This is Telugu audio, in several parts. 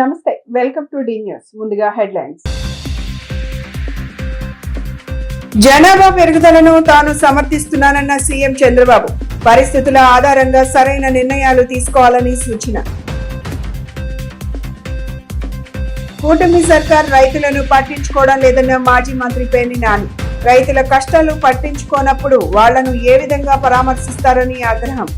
నమస్తే, వెల్కమ్ టు డి న్యూస్. ముందుగా హెడ్లైన్స్. జనాభా పెరుగుదలను తాను సమర్థిస్తున్నానన్న సీఎం చంద్రబాబు. పరిస్థితుల ఆధారంగా సరైన నిర్ణయాలు తీసుకోవాలని సూచన. కూటమి సర్కార్ రైతులను పట్టించుకోవడం లేదన్న మాజీ మంత్రి పేర్ని నాని. రైతుల కష్టాలు పట్టించుకోనప్పుడు వాళ్లను ఏ విధంగా పరామర్శిస్తారని ఆగ్రహం.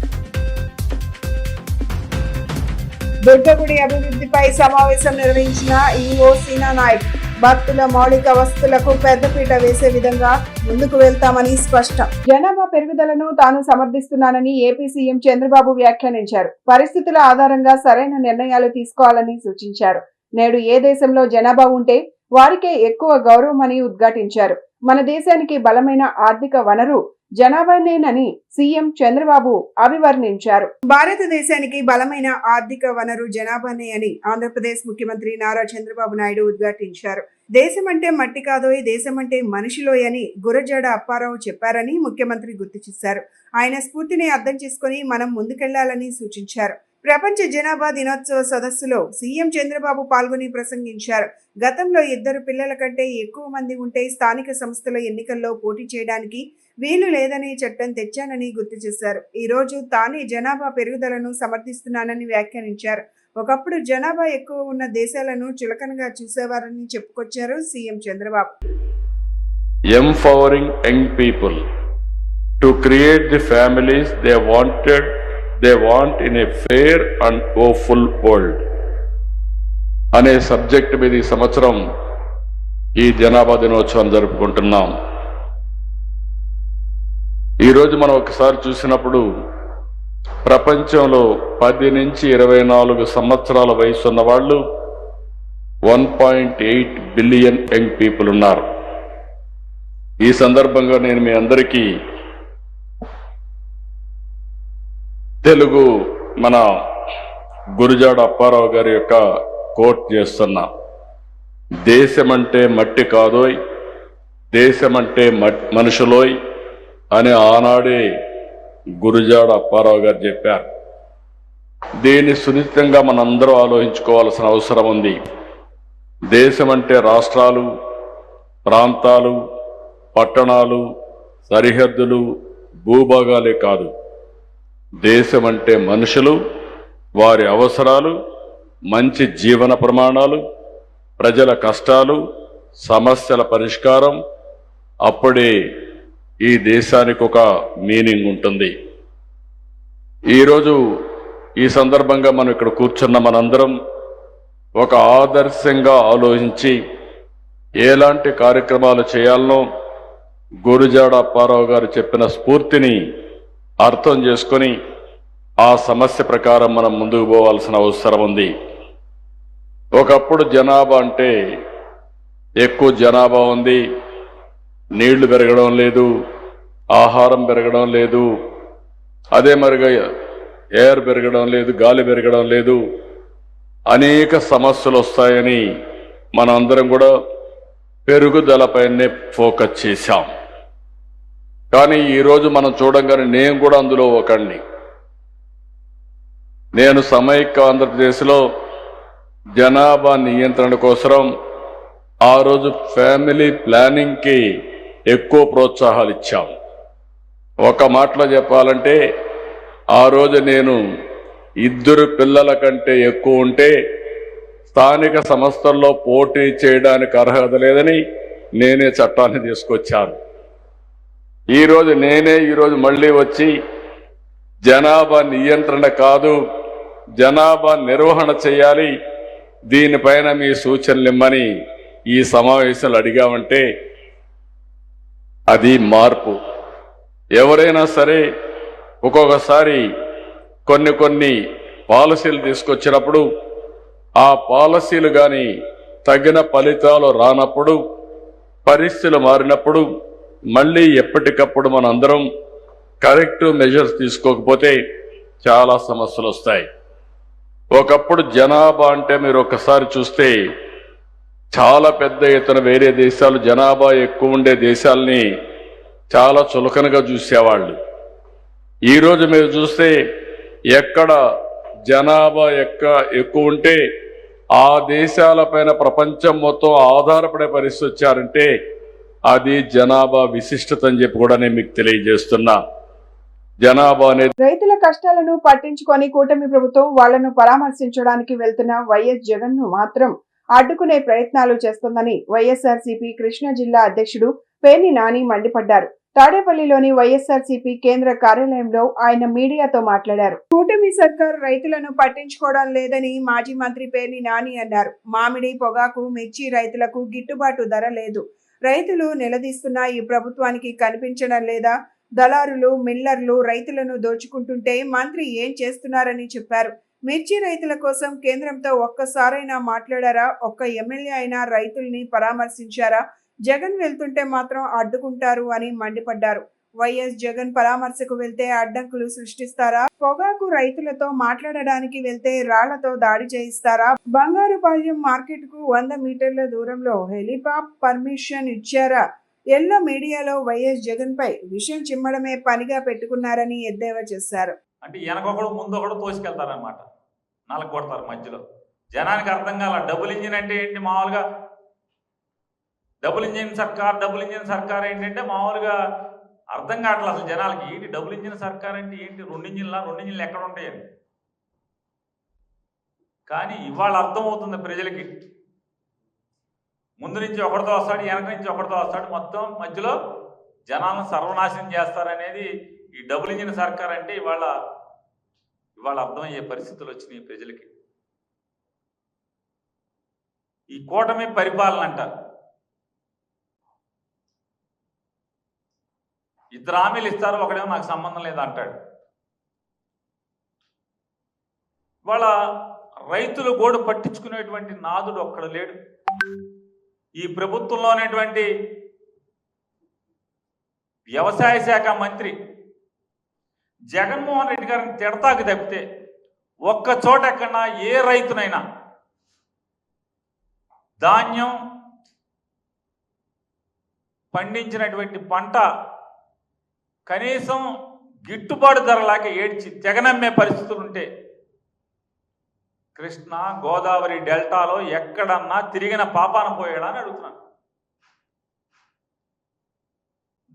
దుర్గగుడి అభివృద్ధిపై సమావేశం నిర్వహించిన ఈఓ సీనా నాయక్. భక్తుల మౌలిక వసతులకు పెద్దపీట వేసే విధంగా ముందుకు వెళ్తామని స్పష్టం. జనాభా పెరుగుదలను తాను సమర్థిస్తున్నానని ఏపీ సీఎం చంద్రబాబు వ్యాఖ్యానించారు. పరిస్థితుల ఆధారంగా సరైన నిర్ణయాలు తీసుకోవాలని సూచించారు. నేడు ఏ దేశంలో జనాభా ఉంటే వారికే ఎక్కువ గౌరవం అని ఉద్ఘాటించారు. మన దేశానికి బలమైన ఆర్థిక వనరు జనాభానేనని సీఎం చంద్రబాబు అభివర్ణించారు. భారతదేశానికి బలమైన ఆర్థిక వనరు జనాభానే అని ఆంధ్రప్రదేశ్ ముఖ్యమంత్రి నారా చంద్రబాబు నాయుడు ఉద్ఘాటించారు. దేశం అంటే మట్టి కాదోయ్, దేశం అంటే మనిషిలోయ్ అని గురజాడ అప్పారావు చెప్పారని ముఖ్యమంత్రి గుర్తు చేశారు. ఆయన స్ఫూర్తిని అర్థం చేసుకుని మనం ముందుకెళ్లాలని సూచించారు. ప్రపంచ జనాభా దినోత్సవ సదస్సులో సీఎం చంద్రబాబు పాల్గొని ప్రసంగించారు. గతంలో 2 పిల్లల కంటే ఎక్కువ మంది ఉంటే స్థానిక సంస్థల ఎన్నికల్లో పోటీ చేయడానికి వీలు లేదని చట్టం తెచ్చానని గుర్తు చేశారు. ఈ రోజు తానే జనాభా పెరుగుదలను సమర్థిస్తున్నానని వ్యాఖ్యానించారు. ఒకప్పుడు జనాభా ఎక్కువ ఉన్న దేశాలను చులకనగా చూసేవారని చెప్పుకొచ్చారు CM Chandrababu. Empowering young people to create the families they want in a fair and hopeful world అనే సబ్జెక్ట్ మీద ఈ సంవత్సరం ఈ జనాభా దినోత్సవం జరుపుకుంటున్నాం. ఈరోజు మనం ఒకసారి చూసినప్పుడు ప్రపంచంలో 10 నుంచి 24 సంవత్సరాల వయసు ఉన్న వాళ్ళు 1.8 బిలియన్ యంగ్ పీపుల్ ఉన్నారు. ఈ సందర్భంగా నేను మీ అందరికీ తెలుగు మన గురజాడ అప్పారావు గారి యొక్క కోట్ చేస్తున్నా. దేశమంటే మట్టి కాదోయ్, దేశమంటే మనుషులోయ్ అని ఆనాడే గురజాడ అప్పారావు గారు చెప్పారు. దీన్ని సునిశ్చితంగా మనందరూ ఆలోచించుకోవాల్సిన అవసరం ఉంది. దేశం అంటే రాష్ట్రాలు, ప్రాంతాలు, పట్టణాలు, సరిహద్దులు, భూభాగాలే కాదు. దేశం అంటే మనుషులు, వారి అవసరాలు, మంచి జీవన ప్రమాణాలు, ప్రజల కష్టాలు, సమస్యల పరిష్కారం. అప్పుడే ఈ దేశానికి ఒక మీనింగ్ ఉంటుంది. ఈరోజు ఈ సందర్భంగా మనం ఇక్కడ కూర్చున్న మనందరం ఒక ఆదర్శంగా ఆలోచించి ఎలాంటి కార్యక్రమాలు చేయాలనో గురజాడ అప్పారావు గారు చెప్పిన స్ఫూర్తిని అర్థం చేసుకొని ఆ సమస్య ప్రకారం మనం ముందుకు పోవాల్సిన అవసరం ఉంది. ఒకప్పుడు జనాభా అంటే ఎక్కువ జనాభా ఉంది, నీళ్లు పెరగడం లేదు, ఆహారం పెరగడం లేదు, అదే మరిగా ఎయిర్ పెరగడం లేదు, గాలి పెరగడం లేదు, అనేక సమస్యలు వస్తాయని మనందరం కూడా పెరుగుదలపైనే ఫోకస్ చేశాం. కానీ ఈరోజు మనం చూడంగానే నేను కూడా అందులో ఒకడిని. నేను సమైక్య ఆంధ్రప్రదేశ్లో జనాభా నియంత్రణ కోసం ఆ రోజు ఫ్యామిలీ ప్లానింగ్కి ఎక్కువ ప్రోత్సాహాలు ఇచ్చాం. ఒక మాటలో చెప్పాలంటే ఆ రోజు నేను 2 పిల్లల కంటే ఎక్కువ ఉంటే స్థానిక సంస్థల్లో పోటీ చేయడానికి అర్హత లేదని నేనే చట్టాన్ని తీసుకొచ్చాను. ఈరోజు మళ్ళీ వచ్చి జనాభా నియంత్రణ కాదు, జనాభా నిర్వహణ చేయాలి, దీనిపైన మీ సూచనలు ఇమ్మని ఈ సమావేశాలు అడిగామంటే అది మార్పు. ఎవరైనా సరే ఒక్కొక్కసారి కొన్ని పాలసీలు తీసుకొచ్చినప్పుడు ఆ పాలసీలు కానీ తగిన ఫలితాలు రానప్పుడు, పరిస్థితులు మారినప్పుడు మళ్ళీ ఎప్పటికప్పుడు మనందరం కరెక్టివ్ మెజర్స్ తీసుకోకపోతే చాలా సమస్యలు వస్తాయి. ఒకప్పుడు జనాభా అంటే మీరు ఒక్కసారి చూస్తే చాలా పెద్ద ఎత్తున వేరే దేశాలు జనాభా ఎక్కువ ఉండే దేశాలని చాలా చులకనగా చూసేవాళ్ళు. ఈరోజు మీరు చూస్తే ఎక్కడ జనాభా ఎక్కువ ఉంటే ఆ దేశాలపైన ప్రపంచం మొత్తం ఆధారపడే పరిస్థితి వచ్చారంటే అది జనాభా విశిష్టత అని చెప్పి కూడా నేను మీకు తెలియజేస్తున్నా. జనాభా అనేది రైతుల కష్టాలను పట్టించుకొని కూటమి ప్రభుత్వం వాళ్లను పరామర్శించడానికి వెళ్తున్న వైఎస్ జగన్ ను మాత్రం అడ్డుకునే ప్రయత్నాలు చేస్తోందని వైఎస్ఆర్సీపీ కృష్ణా జిల్లా అధ్యక్షుడు పేర్ని నాని మండిపడ్డారు. తాడేపల్లిలోని వైఎస్ఆర్సీపీ కేంద్ర కార్యాలయంలో ఆయన మీడియాతో మాట్లాడారు. కూటమి సర్కార్ రైతులను పట్టించుకోవడం లేదని మాజీ మంత్రి పేర్ని నాని అన్నారు. మామిడి, పొగాకు, మిర్చి రైతులకు గిట్టుబాటు ధర లేదు. రైతులు నిలదీస్తున్న ఈ ప్రభుత్వానికి కనిపించడం లేదా? దళారులు, మిల్లర్లు రైతులను దోచుకుంటుంటే మంత్రి ఏం చేస్తున్నారని చెప్పారు. మిర్చి రైతుల కోసం కేంద్రంతో ఒక్కసారైనా మాట్లాడారా? ఒక్క ఎమ్మెల్యే అయినా రైతుల్ని పరామర్శించారా? జగన్ వెళ్తుంటే మాత్రం అడ్డుకుంటారు అని మండిపడ్డారు. వైఎస్ జగన్ పరామర్శకు వెళ్తే అడ్డంకులు సృష్టిస్తారా? పొగాకు రైతులతో మాట్లాడడానికి వెళ్తే రాళ్లతో దాడి చేయిస్తారా? బంగారుపాళ్యం మార్కెట్ కు 100 మీటర్ల దూరంలో హెలిపాడ్ పర్మిషన్ ఇచ్చారా? ఎల్లో మీడియాలో వైఎస్ జగన్ పై విషయం చిమ్మడమే పనిగా పెట్టుకున్నారని ఎద్దేవా చేశారు. అంటే వెనకొకడు ముందొకడు తోసుకెళ్తారనమాట, నలగొడతారు మధ్యలో. జనానికి అర్థం కాల. డబుల్ ఇంజిన్ అంటే ఏంటి? మామూలుగా డబుల్ ఇంజిన్ సర్కార్ ఏంటంటే మామూలుగా అర్థం కావట్లేదు అసలు జనాలకి. ఏంటి డబుల్ ఇంజిన్ సర్కార్ అంటే ఏంటి? రెండు ఇంజిన్లు ఎక్కడ ఉంటాయని. కానీ ఇవాళ అర్థమవుతుంది ప్రజలకి. ముందు నుంచి ఒకటితో వస్తాడు, వెనక నుంచి ఒకటితో వస్తాడు, మొత్తం మధ్యలో జనాలను సర్వనాశనం చేస్తారనేది ఈ డబుల్ ఇంజిన్ సర్కార్ అంటే ఇవాళ అర్థమయ్యే పరిస్థితులు వచ్చినాయి ప్రజలకి. ఈ కూటమి పరిపాలన అంటారు. ఇద్దరు హామీలు ఇస్తారు, ఒకడేమో నాకు సంబంధం లేదు అంటాడు. ఇవాళ రైతులు గోడు పట్టించుకునేటువంటి నాదుడు ఒక్కడు లేడు. ఈ ప్రభుత్వంలో ఉన్నటువంటి వ్యవసాయ శాఖ మంత్రి జగన్మోహన్ రెడ్డి గారిని తిడతాకి తప్పితే ఒక్క చోట ఎక్కడన్నా ఏ రైతునైనా ధాన్యం పండించినటువంటి పంట కనీసం గిట్టుబాటు ధర లేక ఏడ్చి తెగనమ్మే పరిస్థితులు ఉంటే కృష్ణా, గోదావరి డెల్టాలో ఎక్కడన్నా తిరిగిన పాపాన పోయాడా అని అడుగుతున్నాను.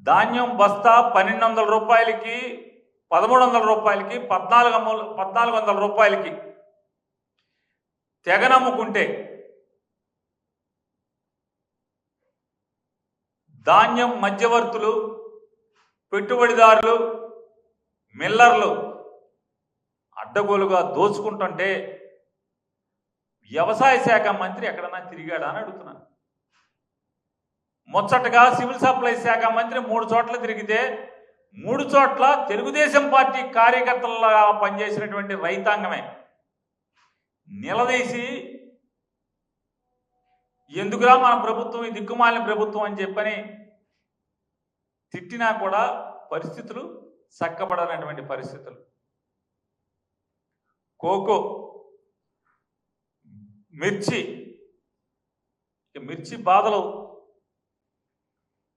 ధాన్యం బస్తా 1200 రూపాయలకి, 1300 రూపాయలకి, 1400 రూపాయలకి తెగనమ్ముకుంటే ధాన్యం మధ్యవర్తులు, పెట్టుబడిదారులు, మిల్లర్లు అడ్డగోలుగా దోచుకుంటుంటే వ్యవసాయ శాఖ మంత్రి ఎక్కడన్నా తిరిగాడా అని అడుగుతున్నాను. ముచ్చటగా సివిల్ సప్లై శాఖ మంత్రి 3 చోట్ల తిరిగితే 3 చోట్ల తెలుగుదేశం పార్టీ కార్యకర్తలుగా పనిచేసినటువంటి రైతాంగమే నిలదీసి ఎందుకురా మన ప్రభుత్వం ఈ దిక్కుమాలిన ప్రభుత్వం అని చెప్పని తిట్టినా కూడా పరిస్థితులు చక్కబడనటువంటి పరిస్థితులు. కోకో, మిర్చి బాధలు,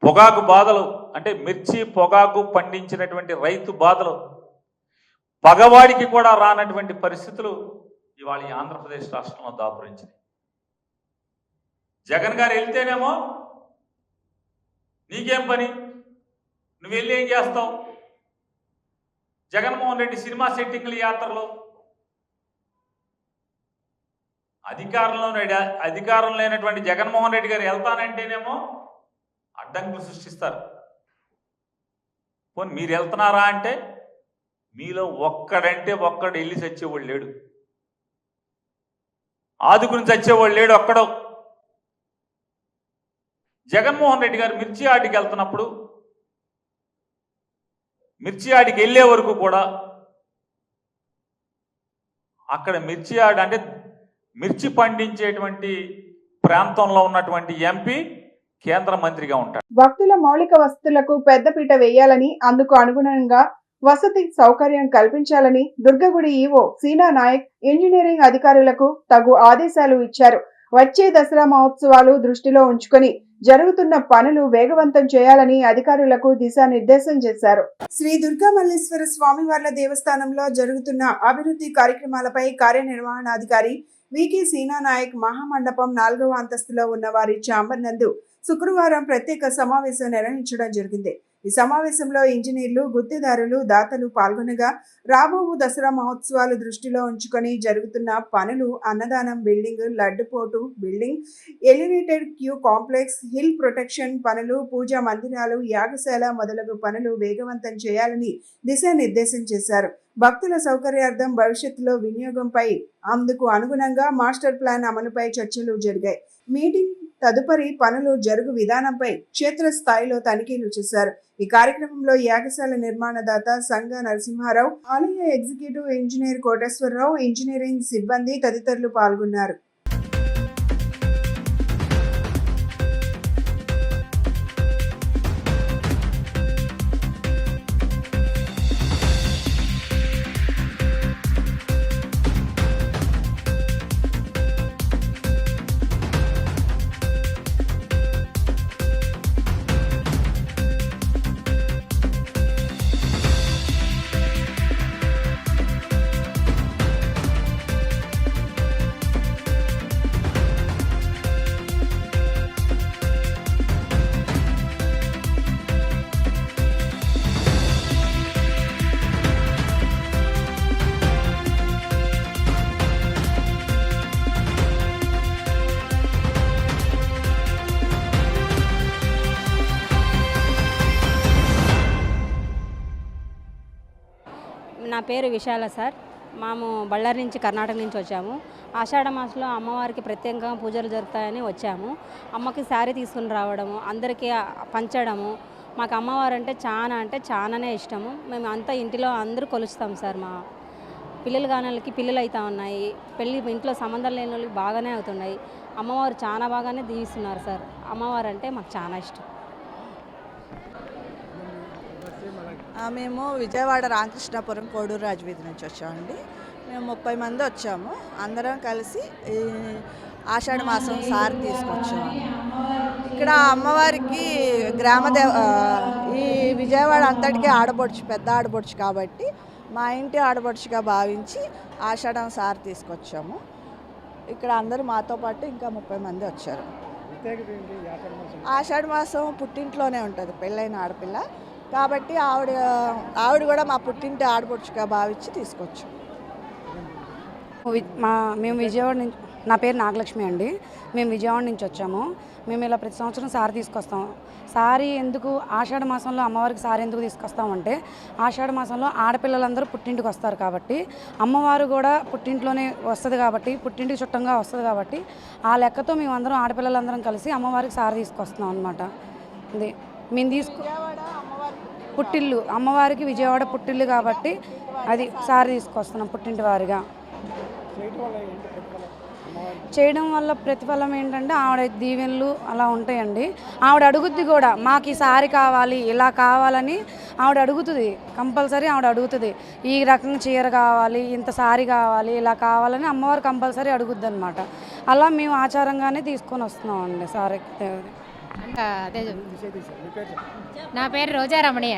పొగాకు బాధలు, అంటే మిర్చి పొగాకు పండించినటువంటి రైతు బాధలు పగవాడికి కూడా రానటువంటి పరిస్థితులు ఇవాళ ఈ ఆంధ్రప్రదేశ్ రాష్ట్రంలో దాపురించింది. జగన్ గారు వెళ్తేనేమో నీకేం పని, నువ్వు వెళ్ళి ఏం చేస్తావు? జగన్మోహన్ రెడ్డి సినిమా సెట్టింగ్ల యాత్రలో అధికారం లేనటువంటి జగన్మోహన్ రెడ్డి గారు వెళ్తానంటేనేమో అడ్డంకులు సృష్టిస్తారు. పోనీ మీరు వెళ్తున్నారా అంటే మీలో ఒక్కడు వెళ్ళి చచ్చేవాళ్ళు లేడు, ఆదుకుని చచ్చేవాళ్ళు లేడు ఒక్కడో. జగన్మోహన్ రెడ్డి గారు మిర్చి ఆడికి వెళ్తున్నప్పుడు, మిర్చి ఆడికి వెళ్ళే వరకు కూడా అక్కడ మిర్చి ఆడి అంటే మిర్చి పండించేటువంటి ప్రాంతంలో ఉన్నటువంటి ఎంపీ కేంద్ర మంత్రిగా ఉంటాడు. భక్తుల మౌలిక వసతులకు పెద్దపీట వేయాలని, అందుకు అనుగుణంగా వసతి సౌకర్యం కల్పించాలని దుర్గగుడి ఈవో సీనా నాయక్ ఇంజనీరింగ్ అధికారులకు తగు ఆదేశాలు ఇచ్చారు. వచ్చే దసరా మహోత్సవాలు దృష్టిలో ఉంచుకొని జరుగుతున్న పనులు వేగవంతం చేయాలని అధికారులకు దిశానిర్దేశం చేశారు. శ్రీ దుర్గా మల్లేశ్వర స్వామివార్ల దేవస్థానంలో జరుగుతున్న అభివృద్ధి కార్యక్రమాలపై కార్యనిర్వహణాధికారి వికి సీనా నాయక్ మహామండపం 4వ అంతస్తులో ఉన్న వారి ఛాంబర్ నందు శుక్రవారం ప్రత్యేక సమావేశం నిర్వహించడం జరిగింది. ఈ సమావేశంలో ఇంజనీర్లు, గుత్తేదారులు, దాతలు పాల్గొనగా రాబో దసరా మహోత్సవాలు దృష్టిలో ఉంచుకొని జరుగుతున్న పనులు, అన్నదానం బిల్డింగ్, లడ్డుపోటు building, elevated queue complex, hill protection పనులు, పూజా మందిరాలు, యాగశాల మొదలగు పనులు వేగవంతం చేయాలని దిశానిర్దేశం చేశారు. భక్తుల సౌకర్యార్థం భవిష్యత్తులో వినియోగంపై అందుకు అనుగుణంగా మాస్టర్ ప్లాన్ అమలుపై చర్చలు జరిగాయి. మీటింగ్ తదుపరి పనులు జరుగు విధానంపై క్షేత్రస్థాయిలో తనిఖీలు చేశారు. ఈ కార్యక్రమంలో యాగశాల నిర్మాణదాత సంగ నరసింహారావు, ఆలయ ఎగ్జిక్యూటివ్ ఇంజనీర్ కోటేశ్వరరావు, ఇంజనీరింగ్ సిబ్బంది తదితరులు పాల్గొన్నారు. నా పేరు విశాల సార్. మేము బళ్ళారి నుంచి, కర్ణాటక నుంచి వచ్చాము. ఆషాఢ మాసంలో అమ్మవారికి ప్రత్యేకంగా పూజలు జరుగుతాయని వచ్చాము. అమ్మకి శారీ తీసుకుని రావడము, అందరికీ పంచడము. మాకు అమ్మవారు అంటే చాలానే ఇష్టము. మేము అంతా ఇంటిలో అందరూ కొలుస్తాం సార్. మా పిల్లలు కాని వాళ్ళకి పిల్లలు అవుతా ఉన్నాయి, పెళ్ళి ఇంట్లో సంబంధాలు లేని వాళ్ళకి బాగానే అవుతున్నాయి. అమ్మవారు చాలా బాగానే దీవిస్తున్నారు సార్. అమ్మవారు అంటే మాకు చాలా ఇష్టం. మేము విజయవాడ రామకృష్ణాపురం కోడూరు రాజవీధి నుంచి వచ్చామండి. మేము 30 మంది వచ్చాము. అందరం కలిసి ఈ ఆషాఢ మాసం సారి తీసుకొచ్చాము. ఇక్కడ అమ్మవారికి ఈ విజయవాడ అంతటికీ ఆడపడుచు, పెద్ద ఆడపడుచు కాబట్టి మా ఇంటి ఆడపడుచుగా భావించి ఆషాఢం సారి తీసుకొచ్చాము. ఇక్కడ అందరూ మాతో పాటు ఇంకా 30 మంది వచ్చారు. ఆషాఢ మాసం పుట్టింట్లోనే ఉంటుంది పెళ్ళైన ఆడపిల్ల కాబట్టి ఆవిడ కూడా మా పుట్టింటి ఆడపడుచుగా భావించి తీసుకొచ్చాం. మేము విజయవాడ నుంచి, నా పేరు నాగలక్ష్మి అండి. మేము విజయవాడ నుంచి వచ్చాము. మేము ఇలా ప్రతి సంవత్సరం సారీ తీసుకొస్తాం. సారీ ఎందుకు ఆషాఢ మాసంలో అమ్మవారికి సారీ ఎందుకు తీసుకొస్తామంటే, ఆషాఢ మాసంలో ఆడపిల్లలందరూ పుట్టింటికి వస్తారు కాబట్టి, అమ్మవారు కూడా పుట్టింట్లోనే వస్తుంది కాబట్టి, పుట్టింటికి చుట్టంగా వస్తుంది కాబట్టి, ఆ లెక్కతో మేమందరం ఆడపిల్లలందరం కలిసి అమ్మవారికి సారీ తీసుకొస్తున్నాం అనమాట. ఇది మేము పుట్టిల్లు అమ్మవారికి విజయవాడ పుట్టిల్లు కాబట్టి అది సారీ తీసుకొస్తున్నాం పుట్టింటి వారిగా. చేయడం వల్ల ప్రతిఫలం ఏంటంటే ఆవిడ దీవెనలు అలా ఉంటాయండి. ఆవిడ అడుగుద్ది కూడా, మాకు ఈ సారీ కావాలి, ఇలా కావాలని ఆవిడ అడుగుతుంది. కంపల్సరీ ఆవిడ అడుగుతుంది, ఈ రకం చీర కావాలి, ఇంత సారీ కావాలి, ఇలా కావాలని అమ్మవారు కంపల్సరీ అడుగుద్ది అనమాట. అలా మేము ఆచారంగానే తీసుకొని వస్తున్నాం అండి సారీ. అదే నా పేరు రోజారమణి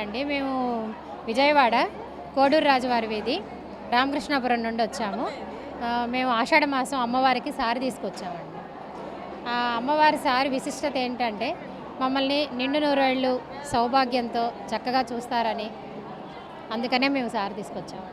అండి. మేము విజయవాడ కోడూరు రాజవారి వీధి రామకృష్ణాపురం నుండి వచ్చాము. మేము ఆషాఢ మాసం అమ్మవారికి సారి తీసుకొచ్చామండి. ఆ అమ్మవారి సారి విశిష్టత ఏంటంటే మమ్మల్ని నిండు నూరేళ్ళు సౌభాగ్యంతో చక్కగా చూస్తారని, అందుకనే మేము సారి తీసుకొచ్చామండి.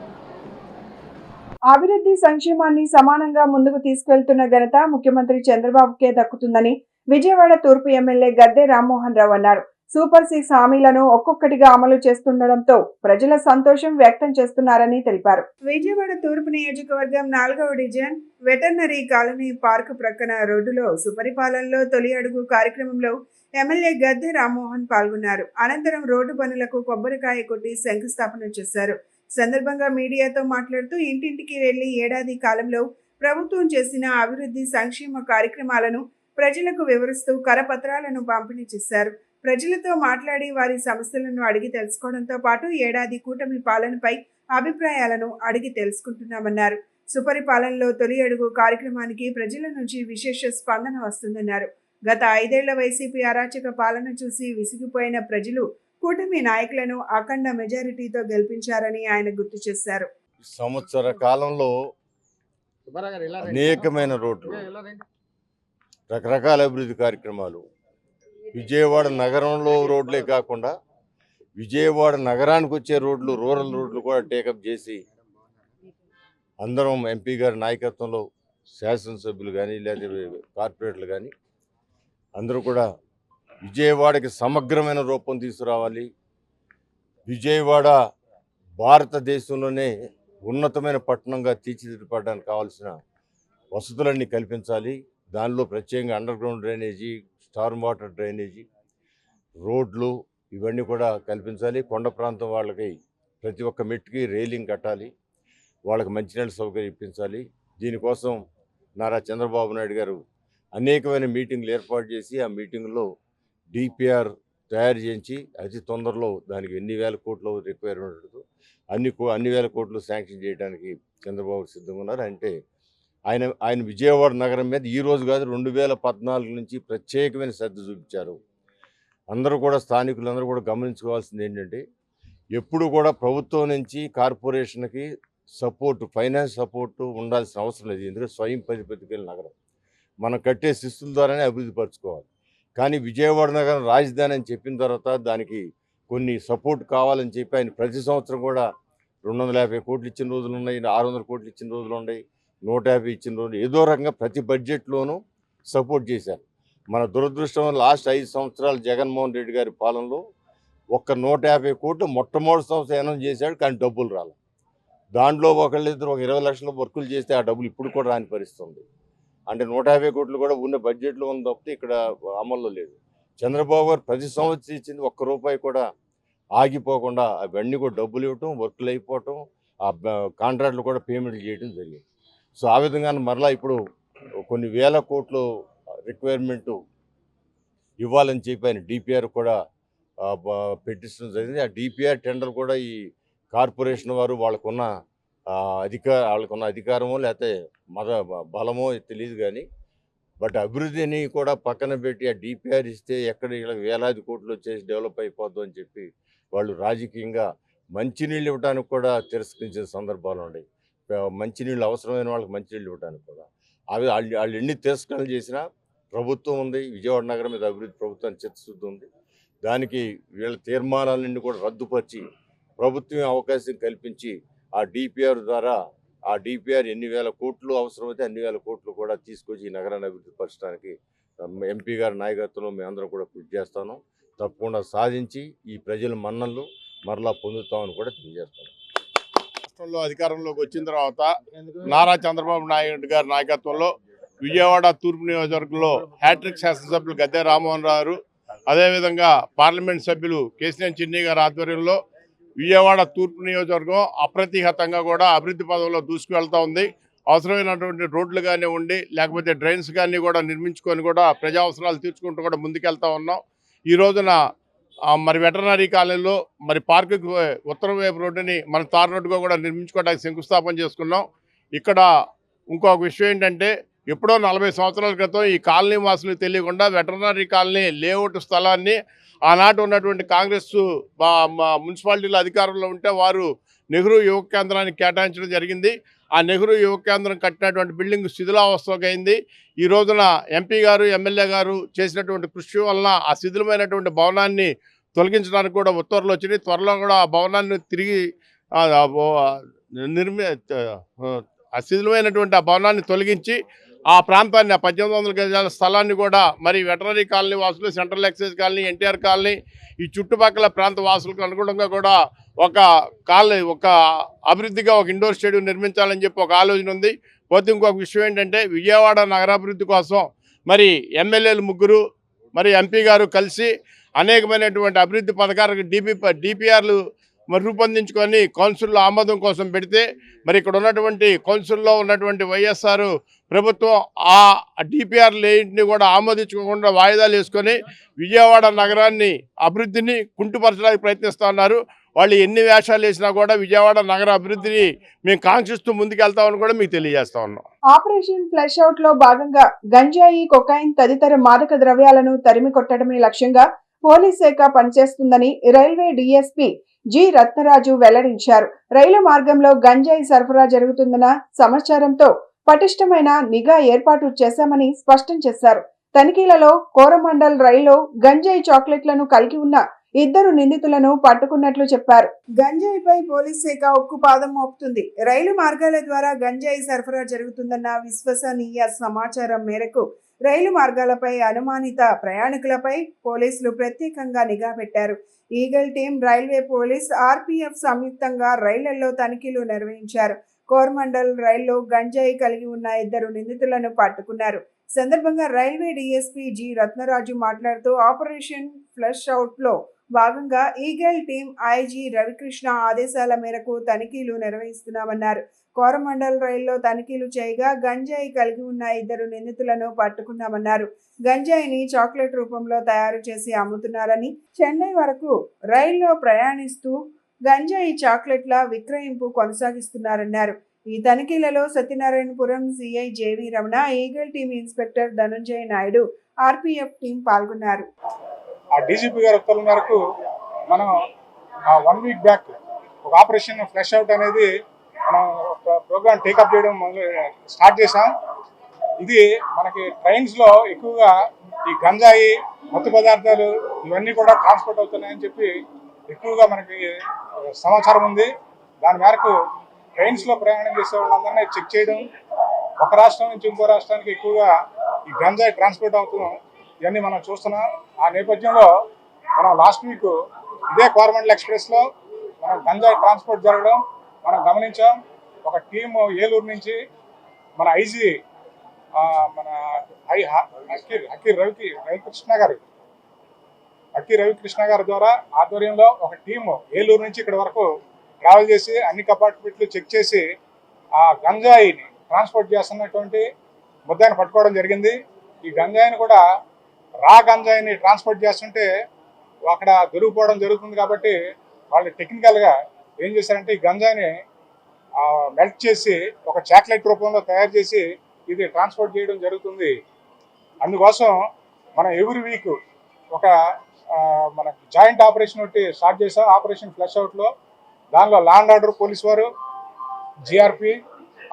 అభివృద్ధి సంక్షేమాన్ని సమానంగా ముందుకు తీసుకెళ్తున్న ఘనత ముఖ్యమంత్రి చంద్రబాబుకే దక్కుతుందని విజయవాడ తూర్పు ఎమ్మెల్యే గద్దె రామ్మోహన్ రావు అన్నారు. సూపర్ 6 హామీలను ఒక్కొక్కటిగా అమలు చేస్తుండటంతో ప్రజల సంతోషం వ్యక్తం చేస్తున్నారని తెలిపారు. విజయవాడ తూర్పు నియోజకవర్గం 4వ డివిజన్ వెటర్నరీ కాలనీ పార్కు ప్రక్కన రోడ్డులో సుపరిపాలనలో తొలి అడుగు కార్యక్రమంలో ఎమ్మెల్యే గద్దె రామ్మోహన్ పాల్గొన్నారు. అనంతరం రోడ్డు పనులకు కొబ్బరికాయ కొట్టి శంకుస్థాపన చేశారు. సందర్భంగా మీడియాతో మాట్లాడుతూ ఇంటింటికి వెళ్లి ఏడాది కాలంలో ప్రభుత్వం చేసిన అభివృద్ధి సంక్షేమ కార్యక్రమాలను ప్రజలకు వివరిస్తూ కరపత్రాలను పంపిణీ చేశారు. ప్రజలతో మాట్లాడి వారి సమస్యలను అడిగి తెలుసుకోవడంతో పాటు ఏడాది కూటమి పాలనపై అభిప్రాయాలను అడిగి తెలుసుకుంటున్నామన్నారు. సుపరిపాలనలో తొలి అడుగు కార్యక్రమానికి ప్రజల నుంచి విశేష స్పందన వస్తుందన్నారు. గత 5 ఏళ్ల వైసీపీ అరాచక పాలన చూసి విసిగిపోయిన ప్రజలు కూటమి నాయకులను అఖండ మెజారిటీతో గెలిపించారని ఆయన గుర్తు చేశారు. సంవత్సర కాలంలో అనేకమైన రోడ్లు, రకరకాల అభివృద్ధి కార్యక్రమాలు. విజయవాడ నగరంలో రోడ్లే కాకుండా విజయవాడ నగరానికి వచ్చే రోడ్లు, రూరల్ రోడ్లు కూడా టేకప్ చేసి అందరం ఎంపీ గారి నాయకత్వంలో శాసనసభ్యులు కానీ లేదా కార్పొరేటర్లు కానీ అందరూ కూడా విజయవాడకి సమగ్రమైన రూపం తీసుకురావాలి. విజయవాడ భారతదేశంలోనే ఉన్నతమైన పట్టణంగా తీర్చిదిద్దడానికి కావాల్సిన వసతులన్నీ కల్పించాలి. దానిలో ప్రత్యేకంగా under ground drainage, Storm water drainage, రోడ్లు ఇవన్నీ కూడా కల్పించాలి. కొండ ప్రాంతం వాళ్ళకి ప్రతి ఒక్క మెట్టుకి రైలింగ్ కట్టాలి, వాళ్ళకి మంచినీళ్ళ సౌకర్యం ఇప్పించాలి. దీనికోసం నారా చంద్రబాబు నాయుడు గారు అనేకమైన మీటింగ్లు ఏర్పాటు చేసి ఆ మీటింగ్లో డిపిఆర్ తయారు చేయించి అతి తొందరలో దానికి ఎన్ని వేల కోట్లు రిక్వైర్మెంట్ అన్ని వేల కోట్లు శాంక్షన్ చేయడానికి చంద్రబాబు సిద్ధంగా ఉన్నారు. అంటే ఆయన విజయవాడ నగరం మీద ఈ రోజు కాదు 2014 నుంచి ప్రత్యేకమైన శ్రద్ధ చూపించారు. అందరూ కూడా స్థానికులందరూ కూడా గమనించుకోవాల్సింది ఏంటంటే ఎప్పుడు కూడా ప్రభుత్వం నుంచి కార్పొరేషన్కి సపోర్టు, ఫైనాన్స్ సపోర్టు ఉండాల్సిన అవసరం లేదు. ఎందుకంటే స్వయం ప్రతిపత్తికి నగరం మనం కట్టే శిస్తుల ద్వారానే అభివృద్ధి పరచుకోవాలి. కానీ విజయవాడ నగరం రాజధాని అని చెప్పిన తర్వాత దానికి కొన్ని సపోర్ట్ కావాలని చెప్పి ఆయన ప్రతి సంవత్సరం కూడా 250 కోట్లు ఇచ్చిన రోజులు ఉన్నాయి, 600 కోట్లు ఇచ్చిన రోజులు ఉన్నాయి, 150 ఇచ్చిన రోజులు, ఏదో రకంగా ప్రతి బడ్జెట్లోనూ సపోర్ట్ చేశారు. మన దురదృష్టం లాస్ట్ 5 సంవత్సరాలు జగన్మోహన్ రెడ్డి గారి పాలనలో ఒక్క 150 కోట్లు మొట్టమొదటి సంవత్సరం అనౌన్స్ చేశాడు, కానీ డబ్బులు రాలి. దాంట్లో ఒకళ్ళిద్దరు ఒక 20 లక్షల వర్కులు చేస్తే ఆ డబ్బులు ఇప్పుడు కూడా రాని పరిస్థితుంది. అంటే 150 కోట్లు కూడా ఉన్న బడ్జెట్లో ఉంది తప్పితే ఇక్కడ అమల్లో లేదు. చంద్రబాబు గారు ప్రతి సంవత్సరం ఇచ్చింది ఒక్క రూపాయి కూడా ఆగిపోకుండా అవన్నీ కూడా డబ్బులు ఇవ్వటం, వర్కులు అయిపోవటం, ఆ కాంట్రాక్ట్లు కూడా పేమెంట్లు చేయడం జరిగింది. సో ఆ విధంగా మరలా ఇప్పుడు కొన్ని వేల కోట్లు రిక్వైర్మెంటు ఇవ్వాలని చెప్పి ఆయన డిపిఆర్ కూడా పెట్టించడం జరిగింది. ఆ డిపిఆర్ టెండర్ కూడా ఈ కార్పొరేషన్ వారు వాళ్ళకున్న అధికారమో లేకపోతే బలమో తెలియదు కానీ బట్ అభివృద్ధిని కూడా పక్కన పెట్టి ఆ డిపిఆర్ ఇస్తే ఎక్కడ వేలాది కోట్లు వచ్చేసి డెవలప్ అయిపోద్దు అని చెప్పి వాళ్ళు రాజకీయంగా మంచినీళ్ళు ఇవ్వడానికి కూడా తిరస్కరించిన సందర్భాలు ఉన్నాయి. మంచినీళ్ళు అవసరమైన వాళ్ళకి మంచినీళ్ళు ఇవ్వడానికి కూడా అవి వాళ్ళు ఎన్ని తిరస్కరణలు చేసినా ప్రభుత్వం ఉంది, విజయవాడ నగరం మీద అభివృద్ధి ప్రభుత్వానికి చిత్తశుద్ధి ఉంది. దానికి వీళ్ళ తీర్మానాలన్నీ కూడా రద్దుపరిచి ప్రభుత్వం అవకాశం కల్పించి ఆ డిపిఆర్ ద్వారా ఆ డిపిఆర్ ఎన్ని వేల కోట్లు అవసరమైతే అన్ని వేల కోట్లు కూడా తీసుకొచ్చి ఈ నగరాన్ని అభివృద్ధి పరచడానికి ఎంపీ గారి నాయకత్వంలో మేమందరం కూడా కృషి చేస్తాను. తప్పకుండా సాధించి ఈ ప్రజల మన్ననలు మరలా పొందుతామని కూడా తెలియజేస్తాను. రాష్ట్రంలో అధికారంలోకి వచ్చిన తర్వాత నారా చంద్రబాబు నాయుడు గారి నాయకత్వంలో విజయవాడ తూర్పు నియోజకవర్గంలో హ్యాట్రిక్ శాసనసభ్యులు గద్దె రామ్మోహన్ రావు గారు, అదేవిధంగా పార్లమెంట్ సభ్యులు కేసీఆర్ చిన్ని గారి ఆధ్వర్యంలో విజయవాడ తూర్పు నియోజకవర్గం అప్రతిహతంగా కూడా అభివృద్ధి పదంలో దూసుకువెళ్తూ ఉంది. అవసరమైనటువంటి రోడ్లు కానీ ఉండి లేకపోతే డ్రైన్స్ కానీ కూడా నిర్మించుకొని కూడా ప్రజా అవసరాలు తీర్చుకుంటూ కూడా ముందుకెళ్తా ఉన్నాం. ఈ రోజున మరి వెటర్నరీ కాలనీలో మరి పార్కుకి ఉత్తరం వైపు రోడ్డుని మన తార్ రోడ్డుగా కూడా నిర్మించుకోవడానికి శంకుస్థాపన చేసుకున్నాం. ఇక్కడ ఇంకొక విషయం ఏంటంటే ఎప్పుడో 40 సంవత్సరాల క్రితం ఈ కాలనీ వాసులకు తెలియకుండా వెటర్నరీ కాలనీ లేఅవుట్ స్థలాన్ని ఆనాటి ఉన్నటువంటి కాంగ్రెస్ మున్సిపాలిటీల అధికారంలో ఉంటే వారు నెహ్రూ యువ కేంద్రానికి కేటాయించడం జరిగింది. ఆ నెహ్రూ యువ కేంద్రం కట్టినటువంటి బిల్డింగ్ శిథిలావస్థకు అయింది. ఈ రోజున ఎంపీ గారు, ఎమ్మెల్యే గారు చేసినటువంటి కృషి వలన ఆ శిథిలమైనటువంటి భవనాన్ని తొలగించడానికి కూడా ఉత్తర్వులు వచ్చినాయి. త్వరలో కూడా ఆ భవనాన్ని తిరిగి ఆ శిథిలమైనటువంటి ఆ భవనాన్ని తొలగించి ఆ ప్రాంతాన్ని 1800 గజాల స్థలాన్ని కూడా మరి వెటనరీ కాలనీ వాసులు, central excise colony, NTR colony ఈ చుట్టుపక్కల ప్రాంత వాసులకు అనుగుణంగా కూడా ఒక అభివృద్ధిగా ఒక ఇండోర్ స్టేడియం నిర్మించాలని చెప్పి ఒక ఆలోచన ఉంది. పోతే ఇంకొక విషయం ఏంటంటే విజయవాడ నగరాభివృద్ధి కోసం మరి ఎమ్మెల్యేలు 3 మరి ఎంపీ గారు కలిసి అనేకమైనటువంటి అభివృద్ధి పథకాలకు డిపిఆర్లు మరి రూపొందించుకొని కౌన్సిల్లో ఆమోదం కోసం పెడితే మరి ఇక్కడ ఉన్నటువంటి కౌన్సిల్లో ఉన్నటువంటి వైఎస్ఆర్ ప్రభుత్వం ఆ డిపిఆర్ లేని కూడా ఆమోదించుకోకుండా వాయిదాలు వేసుకొని విజయవాడ నగరాన్ని అభివృద్ధిని కుంటుపరచడానికి ప్రయత్నిస్తూ ఉన్నారు. వాళ్ళు ఎన్ని వేషాలు వేసినా కూడా విజయవాడ నగర అభివృద్ధిని మేము కాంక్షిస్తూ ముందుకెళ్తామని కూడా మీకు తెలియజేస్తా ఉన్నాం. ఆపరేషన్ ఫ్లష్ అవుట్ లో భాగంగా గంజాయి, కొకైన్ తదితర మాదక ద్రవ్యాలను తరిమి కొట్టడమే లక్ష్యంగా పోలీస్ శాఖ పనిచేస్తుందని రైల్వే డీఎస్పీ జి రత్నరాజు వెల్లడించారు. రైలు మార్గంలో గంజాయి సరఫరా జరుగుతుందన్న సమాచారంతో పటిష్టమైన నిఘా ఏర్పాటు చేశామని స్పష్టం చేశారు. తనిఖీలలో కోరమండల్ రైల్లో గంజాయి చాక్లెట్లను కలిగి ఉన్న 2 నిందితులను పట్టుకున్నట్లు చెప్పారు. గంజాయిపై పోలీస్ శాఖ ఉక్కుపాదం మోపుతుంది. రైలు మార్గాల ద్వారా గంజాయి సరఫరా జరుగుతుందన్న విశ్వసనీయ సమాచారం మేరకు రైలు మార్గాలపై అనుమానిత ప్రయాణికులపై పోలీసులు ప్రత్యేకంగా నిఘా పెట్టారు. Eagle team, railway police, RPF సంయుక్తంగా రైళ్లలో తనిఖీలు నిర్వహించారు. కోరమండల్ రైల్లో గంజాయి కలిగి ఉన్న 2 నిందితులను పట్టుకున్నారు. సందర్భంగా రైల్వే డీఎస్పీ జి రత్నరాజు మాట్లాడుతూ ఆపరేషన్ ఫ్లష్ అవుట్ లో భాగంగా ఈగల్ టీం ఐజీ రవికృష్ణ ఆదేశాల మేరకు తనిఖీలు నిర్వహిస్తున్నామన్నారు. కోరమండల్ రైల్లో తనిఖీలు చేయగా గంజాయి కలిగి ఉన్న 2 నిందితులను పట్టుకున్నామన్నారు. గంజాయిని చాక్లెట్ రూపంలో తయారు చేసి అమ్ముతున్నారని, చెన్నై వరకు రైల్లో ప్రయాణిస్తూ గంజాయి చాక్లెట్ల విక్రయింపు కొనసాగిస్తున్నారన్నారు. ఈ తనిఖీలలో Satyanarayanapuram CI JV Ramana, eagle team inspector Dhananjaya Naidu, RPF team పాల్గొన్నారు. ఆ డీజీపీ గారి ఉత్తర్వుల మేరకు మనం 1 వీక్ బ్యాక్ ఒక ఆపరేషన్ ఫ్లష్ అవుట్ అనేది మనం ప్రోగ్రామ్ టేకప్ చేయడం స్టార్ట్ చేసాం. ఇది మనకి ట్రైన్స్లో ఎక్కువగా ఈ గంజాయి, మత్తు పదార్థాలు ఇవన్నీ కూడా ట్రాన్స్పోర్ట్ అవుతున్నాయని చెప్పి ఎక్కువగా మనకి సమాచారం ఉంది. దాని మేరకు ట్రైన్స్లో ప్రయాణం చేసే వాళ్ళందరినీ చెక్ చేయడం, ఒక రాష్ట్రం నుంచి ఇంకో రాష్ట్రానికి ఎక్కువగా ఈ గంజాయి ట్రాన్స్పోర్ట్ అవుతున్నాం, ఇవన్నీ మనం చూస్తున్నాం. ఆ నేపథ్యంలో మనం లాస్ట్ వీక్ ఇదే కోరమండల్ ఎక్స్ప్రెస్లో మనం గంజాయి ట్రాన్స్పోర్ట్ జరగడం మనం గమనించాం. ఒక టీము ఏలూరు నుంచి మన ఐజీ మన అక్కి రవికృష్ణ గారి ద్వారా ఆధ్వర్యంలో ఒక టీము ఏలూరు నుంచి ఇక్కడ వరకు ట్రావెల్ చేసి అన్ని కంపార్ట్మెంట్లు చెక్ చేసి ఆ గంజాయిని ట్రాన్స్పోర్ట్ చేస్తున్నటువంటి ముద్దాయిని పట్టుకోవడం జరిగింది. ఈ గంజాయిని కూడా రా గంజాయిని ట్రాన్స్పోర్ట్ చేస్తుంటే అక్కడ దొరికిపోవడం జరుగుతుంది. కాబట్టి వాళ్ళు టెక్నికల్గా ఏం చేశారంటే ఈ గంజాయిని మెల్ట్ చేసి ఒక చాక్లెట్ రూపంలో తయారు చేసి ఇది ట్రాన్స్పోర్ట్ చేయడం జరుగుతుంది. అందుకోసం మనం ఎవ్రీ వీక్ ఒక మన జాయింట్ ఆపరేషన్ ఒకటి స్టార్ట్ చేసాం. ఆపరేషన్ ఫ్లష్ అవుట్లో దానిలో లా అండ్ ఆర్డర్ పోలీస్ వారు, GRP,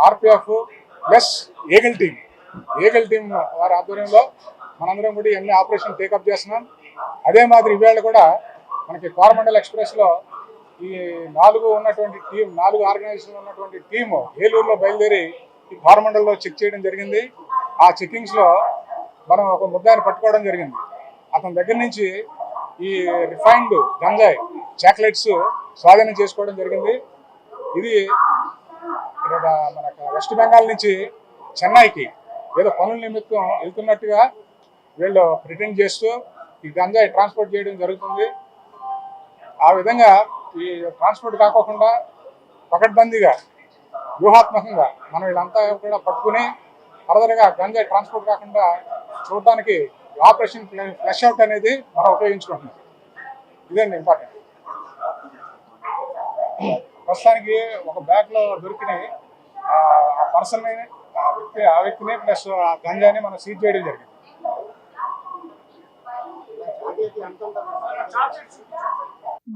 RPF plus eagle team వారి ఆధ్వర్యంలో మనందరం కూడా ఇవన్నీ ఆపరేషన్ టేకప్ చేస్తున్నాం. అదే మాదిరి ఇవాళ కూడా మనకి కోరమండల్ ఎక్స్ప్రెస్లో ఈ 4 ఆర్గనైజేషన్లు ఉన్నటువంటి టీము ఏలూరులో బయలుదేరి ఈ కోరమండల్లో చెక్ చేయడం జరిగింది. ఆ చెక్కింగ్స్లో మనం ఒక ముద్దాయిని పట్టుకోవడం జరిగింది. అతని దగ్గర నుంచి ఈ రిఫైన్డ్ గంజాయి చాక్లెట్స్ స్వాధీనం చేసుకోవడం జరిగింది. ఇది మనకు వెస్ట్ బెంగాల్ నుంచి చెన్నైకి ఏదో పనుల నిమిత్తం వెళ్తున్నట్టుగా వీళ్ళు ప్రిటెండ్ చేస్తూ ఈ గంజాయి ట్రాన్స్పోర్ట్ చేయడం జరుగుతుంది. ఆ విధంగా ఈ ట్రాన్స్పోర్ట్ కాకోకుండా పకడ్బందీగా వ్యూహాత్మకంగా మనం వీళ్ళంతా కూడా పట్టుకుని ఫర్దర్గా గంజాయి ట్రాన్స్పోర్ట్ కాకుండా చూడడానికి ఆపరేషన్ ఫ్లష్ అవుట్ అనేది మనం ఉపయోగించుకుంటున్నాం. ఇదండి ఇంపార్టెంట్. ప్రస్తుతానికి ఒక బ్యాగ్లో దొరికిన ఆ పర్సన్ని ఆ వ్యక్తిని ప్లస్ ఆ గంజాని మనం సీజ్ చేయడం జరిగింది.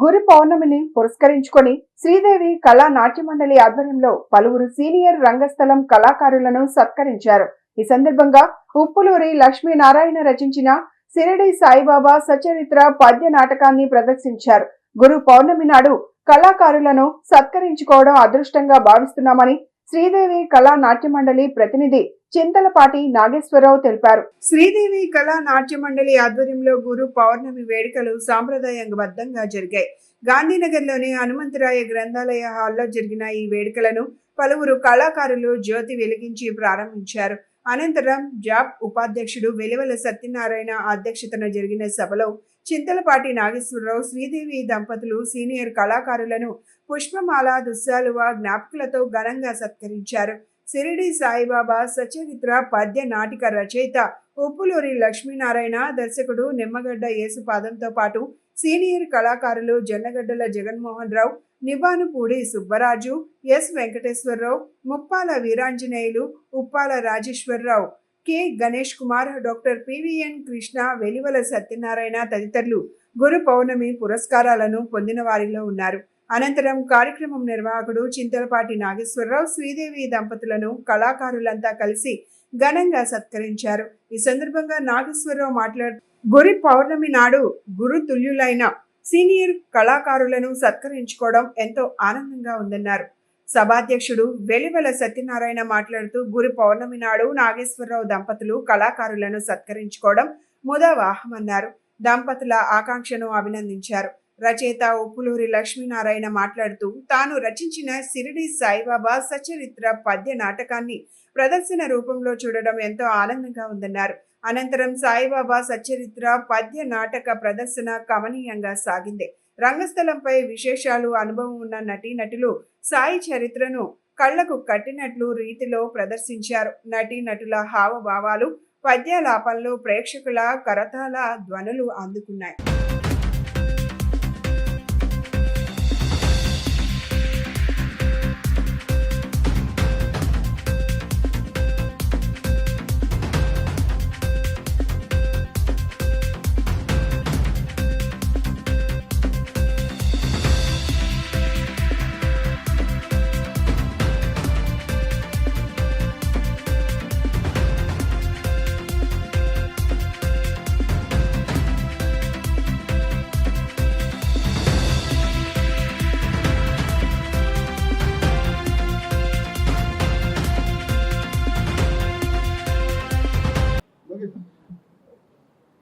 గురు పౌర్ణమిని పురస్కరించుకొని శ్రీదేవి కళా నాట్య మండలి ఆధ్వర్యంలో పలువురు సీనియర్ రంగస్థలం కళాకారులను సత్కరించారు. ఈ సందర్భంగా ఉప్పులూరి లక్ష్మీనారాయణ రచించిన సిరిడి సాయిబాబా సచరిత్ర పద్య నాటకాన్ని ప్రదర్శించారు. గురు పౌర్ణమి నాడు కళాకారులను సత్కరించుకోవడం అదృష్టంగా భావిస్తున్నామని శ్రీదేవి కళా నాట్య మండలి ప్రతినిధి చింతలపాటి నాగేశ్వరరావు తెలిపారు. శ్రీదేవి కళా నాట్య మండలి ఆధ్వర్యంలో గురు పౌర్ణమి వేడుకలు సాంప్రదాయబద్ధంగా జరిగాయి. గాంధీనగర్లోని హనుమంతరాయ గ్రంథాలయ హాల్లో జరిగిన ఈ వేడుకలను పలువురు కళాకారులు జ్యోతి వెలిగించి ప్రారంభించారు. అనంతరం జాబ్ ఉపాధ్యక్షుడు వెలివల సత్యనారాయణ అధ్యక్షతన జరిగిన సభలో చింతలపాటి నాగేశ్వరరావు, శ్రీదేవి దంపతులు సీనియర్ కళాకారులను పుష్పమాల, దుస్సాలువ, జ్ఞాపికలతో ఘనంగా సత్కరించారు. సిరిడి సాయిబాబా సచరిత్ర పద్య నాటిక రచయిత ఉప్పులూరి లక్ష్మీనారాయణ, దర్శకుడు నిమ్మగడ్డ యేసుపాదంతో పాటు సీనియర్ కళాకారులు Jonnagaddala Jaganmohan Rao, Nibanupudi Subbaraju, S Venkateswararao, Muppala Veeranjaneyulu, Uppala Rajeswararao, K Ganesh Kumar, doctor PVN Krishna, Velivala Satyanarayana తదితరులు గురు పౌర్ణమి పురస్కారాలను పొందిన వారిలో ఉన్నారు. అనంతరం కార్యక్రమం నిర్వాహకుడు చింతలపాటి నాగేశ్వరరావు శ్రీదేవి దంపతులను కళాకారులంతా కలిసి ఘనంగా సత్కరించారు. ఈ సందర్భంగా నాగేశ్వరరావు మాట్లాడుతూ గురి పౌర్ణమి నాడు గురు తుల్యులైన సీనియర్ కళాకారులను సత్కరించుకోవడం ఎంతో ఆనందంగా ఉందన్నారు. సభాధ్యక్షుడు వెలివెల సత్యనారాయణ మాట్లాడుతూ గురి పౌర్ణమి నాడు నాగేశ్వరరావు దంపతులు కళాకారులను సత్కరించుకోవడం ముదావాహమన్నారు. దంపతుల ఆకాంక్షను అభినందించారు. రచయిత ఉప్పులూరి లక్ష్మీనారాయణ మాట్లాడుతూ తాను రచించిన షిరిడి సాయిబాబా సచరిత్ర పద్య నాటకాన్ని ప్రదర్శన రూపంలో చూడడం ఎంతో ఆనందంగా ఉందన్నారు. అనంతరం సాయిబాబా సచరిత్ర పద్య నాటక ప్రదర్శన కమనీయంగా సాగింది. రంగస్థలంపై విశేషాలు అనుభవం ఉన్న నటీనటులు సాయి చరిత్రను కళ్లకు కట్టినట్లు రీతిలో ప్రదర్శించారు. నటీనటుల హావభావాలు పద్యాలాపంలో ప్రేక్షకుల కరతాళ ధ్వనులు అందుకున్నాయి.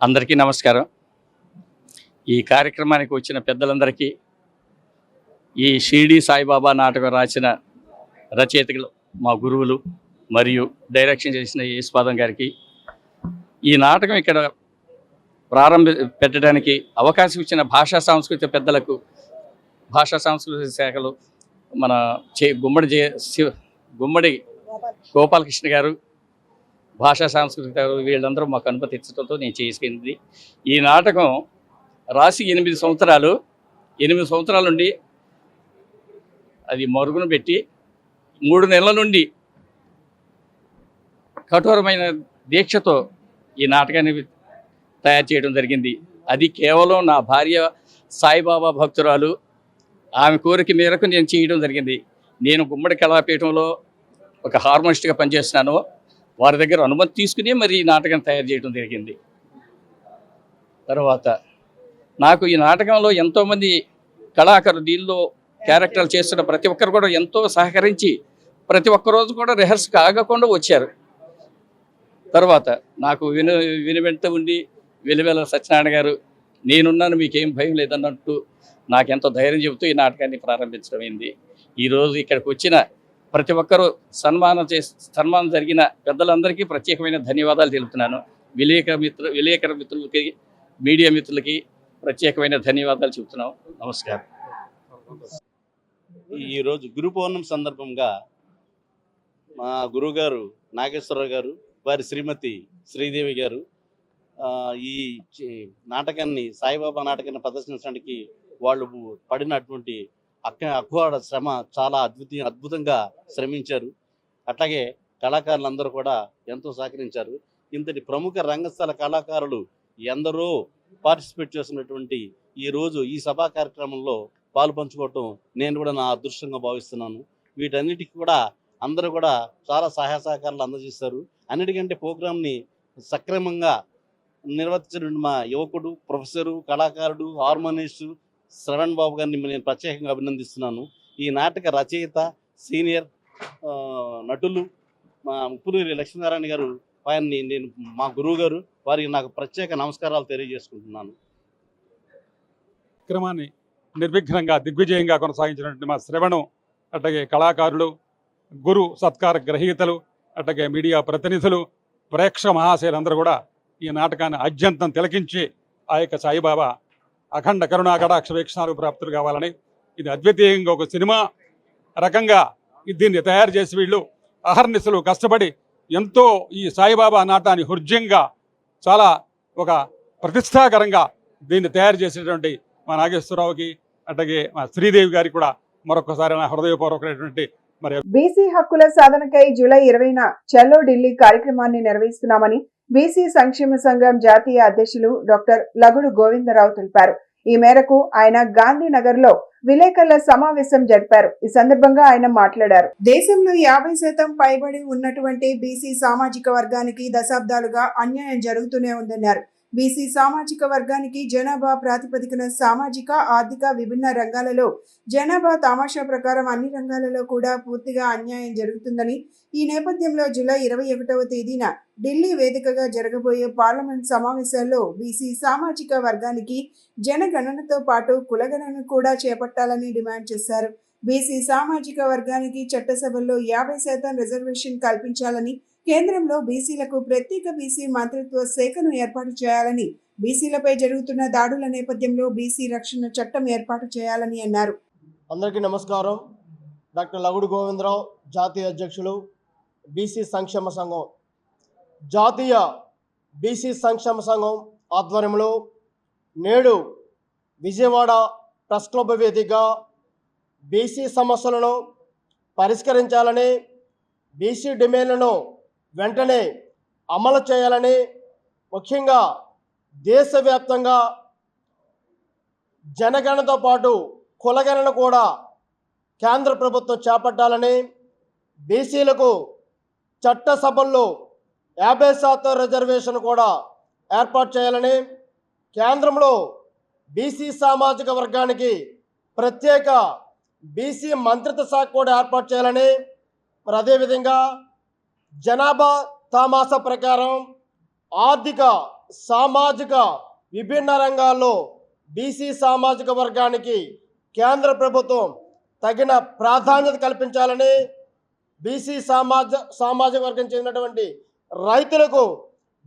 అందరికీ నమస్కారం. ఈ కార్యక్రమానికి వచ్చిన పెద్దలందరికీ, ఈ షిరిడి సాయిబాబా నాటకం రాసిన రచయితలు, మా గురువులు మరియు డైరెక్షన్ చేసిన యేసుపాదం గారికి, ఈ నాటకం ఇక్కడ పెట్టడానికి అవకాశం ఇచ్చిన భాషా సాంస్కృతిక పెద్దలకు, భాషా సాంస్కృతిక శాఖలు మన గుమ్మడి గోపాలకృష్ణ గారు, భాషా సాంస్కృతిక వీళ్ళందరూ మాకు అనుమతించడంతో నేను చేసుకుంది. ఈ నాటకం రాసి 8 సంవత్సరాల నుండి అది మరుగున పెట్టి 3 నెలల నుండి కఠోరమైన దీక్షతో ఈ నాటకాన్ని తయారు చేయడం జరిగింది. అది కేవలం నా భార్య సాయిబాబా భక్తురాలు, ఆమె కోరిక మేరకు నేను చేయడం జరిగింది. నేను గుమ్మడి కళాపీఠంలో ఒక హార్మోనిస్ట్గా పనిచేస్తున్నాను. వారి దగ్గర అనుమతి తీసుకుని మరి ఈ నాటకం తయారు చేయడం జరిగింది. తర్వాత నాకు ఈ నాటకంలో ఎంతోమంది కళాకారులు, దీనిలో క్యారెక్టర్లు చేస్తున్న ప్రతి ఒక్కరు కూడా ఎంతో సహకరించి ప్రతి ఒక్క రోజు కూడా రిహర్స్ కాగకుండా వచ్చారు. తర్వాత నాకు వినువెంట ఉండి వెలివెల సత్యనారాయణ గారు, నేనున్నాను మీకేం భయం లేదన్నట్టు నాకెంతో ధైర్యం చెబుతూ ఈ నాటకాన్ని ప్రారంభించడం అయింది. ఈరోజు ఇక్కడికి వచ్చిన ప్రతి ఒక్కరూ సన్మానం జరిగిన పెద్దలందరికీ ప్రత్యేకమైన ధన్యవాదాలు తెలుపుతున్నాను. విలేకర మిత్రులకి, మీడియా మిత్రులకి ప్రత్యేకమైన ధన్యవాదాలు చెబుతున్నాం. నమస్కారం. ఈరోజు గురు పౌర్ణమి సందర్భంగా మా గురువుగారు నాగేశ్వరరావు గారు, వారి శ్రీమతి శ్రీదేవి గారు ఈ నాటకాన్ని, సాయిబాబా నాటకాన్ని ప్రదర్శించడానికి వాళ్ళు పడినటువంటి అఖోడ శ్రమ చాలా అద్భుతంగా శ్రమించారు. అట్లాగే కళాకారులందరూ కూడా ఎంతో సహకరించారు. ఇంతటి ప్రముఖ రంగస్థల కళాకారులు ఎందరో పార్టిసిపేట్ చేస్తున్నటువంటి ఈరోజు ఈ సభా కార్యక్రమంలో పాలు పంచుకోవటం నేను కూడా నా అదృష్టంగా భావిస్తున్నాను. వీటన్నిటికీ కూడా అందరూ కూడా చాలా సహాయ సహకారాలు అందజేస్తారు. అన్నిటికంటే ప్రోగ్రామ్ని సక్రమంగా నిర్వర్తించిన మా యువకుడు, ప్రొఫెసరు, కళాకారుడు, హార్మోనిస్టు శ్రవణ్ బాబు గారిని నేను ప్రత్యేకంగా అభినందిస్తున్నాను. ఈ నాటక రచయిత, సీనియర్ నటులు మా ఉప్పులూరి లక్ష్మీనారాయణ గారు, వారిని నేను మా గురువు గారు, వారికి నాకు ప్రత్యేక నమస్కారాలు తెలియజేసుకుంటున్నాను. కార్యక్రమాన్ని నిర్విఘ్నంగా దిగ్విజయంగా కొనసాగించినటువంటి మా శ్రవణం, అట్లాగే కళాకారులు, గురు సత్కార గ్రహీతలు, అట్లాగే మీడియా ప్రతినిధులు, ప్రేక్షక మహాశయులందరూ కూడా ఈ నాటకాన్ని అత్యంతం తిలకించి ఆ యొక్క సాయిబాబా అఖండ కరుణా కటాక్ష వీక్షణాలు ప్రాప్తులు కావాలని, ఇది అద్వితీయంగా ఒక సినిమా రకంగా దీన్ని తయారు చేసి వీళ్ళు అహర్నిశలు కష్టపడి ఎంతో ఈ సాయిబాబా నాటాన్ని హృద్యంగా చాలా ఒక ప్రతిష్టాకరంగా దీన్ని తయారు చేసినటువంటి మా నాగేశ్వరరావుకి, అట్లాగే మా శ్రీదేవి గారికి కూడా మరొకసారి నా హృదయపూర్వకమైనటువంటి బీసీ హక్కుల సాధనకై జూలై 20న చలో ఢిల్లీ కార్యక్రమాన్ని నిర్వహిస్తున్నామని బీసీ సంక్షేమ సంఘం జాతీయ అధ్యక్షులు డాక్టర్ లగుడు గోవిందరావు తెలిపారు. ఈ మేరకు ఆయన గాంధీనగర్ లో విలేకరుల సమావేశం జరిపారు. ఈ సందర్భంగా ఆయన మాట్లాడారు. దేశంలో 50% పైబడి ఉన్నటువంటి బీసీ సామాజిక వర్గానికి దశాబ్దాలుగా అన్యాయం జరుగుతూనే ఉందన్నారు. బీసీ సామాజిక వర్గానికి జనాభా ప్రాతిపదికన సామాజిక, ఆర్థిక విభిన్న రంగాలలో జనాభా తమాషా ప్రకారం అన్ని రంగాలలో కూడా పూర్తిగా అన్యాయం జరుగుతుందని, ఈ నేపథ్యంలో జూలై 21వ తేదీన ఢిల్లీ వేదికగా జరగబోయే పార్లమెంట్ సమావేశాల్లో బీసీ సామాజిక వర్గానికి జనగణనతో పాటు కులగణన కూడా చేపట్టాలని డిమాండ్ చేశారు. బీసీ సామాజిక వర్గానికి చట్టసభల్లో 50% రిజర్వేషన్ కల్పించాలని, కేంద్రంలో బీసీలకు ప్రత్యేక బీసీ మంత్రిత్వ శాఖను ఏర్పాటు చేయాలని, బీసీలపై జరుగుతున్న దాడుల నేపథ్యంలో బీసీ రక్షణ చట్టం ఏర్పాటు చేయాలని అన్నారు. అందరికీ నమస్కారం. డాక్టర్ లగుడు గోవిందరావు, జాతీయ అధ్యక్షులు, బీసీ సంక్షేమ సంఘం. జాతీయ బీసీ సంక్షేమ సంఘం ఆధ్వర్యంలో నేడు విజయవాడ ప్రెస్ క్లబ్ వేదికగా బీసీ సమస్యలను పరిష్కరించాలని, బీసీ డిమాండ్లను వెంటనే అమలు చేయాలని, ముఖ్యంగా దేశవ్యాప్తంగా జనగణనతో పాటు కులగణన కూడా కేంద్ర ప్రభుత్వం చేపట్టాలని, బీసీలకు చట్టసభల్లో 50% రిజర్వేషన్ కూడా ఏర్పాటు చేయాలని, కేంద్రంలో బీసీ సామాజిక వర్గానికి ప్రత్యేక బీసీ మంత్రిత్వ శాఖ కూడా ఏర్పాటు చేయాలని, మరి అదేవిధంగా జనాభా తామాసా ప్రకారం ఆర్థిక, సామాజిక విభిన్న రంగాల్లో బీసీ సామాజిక వర్గానికి కేంద్ర ప్రభుత్వం తగిన ప్రాధాన్యత కల్పించాలని, బీసీ సామాజిక వర్గం చెందినటువంటి రైతులకు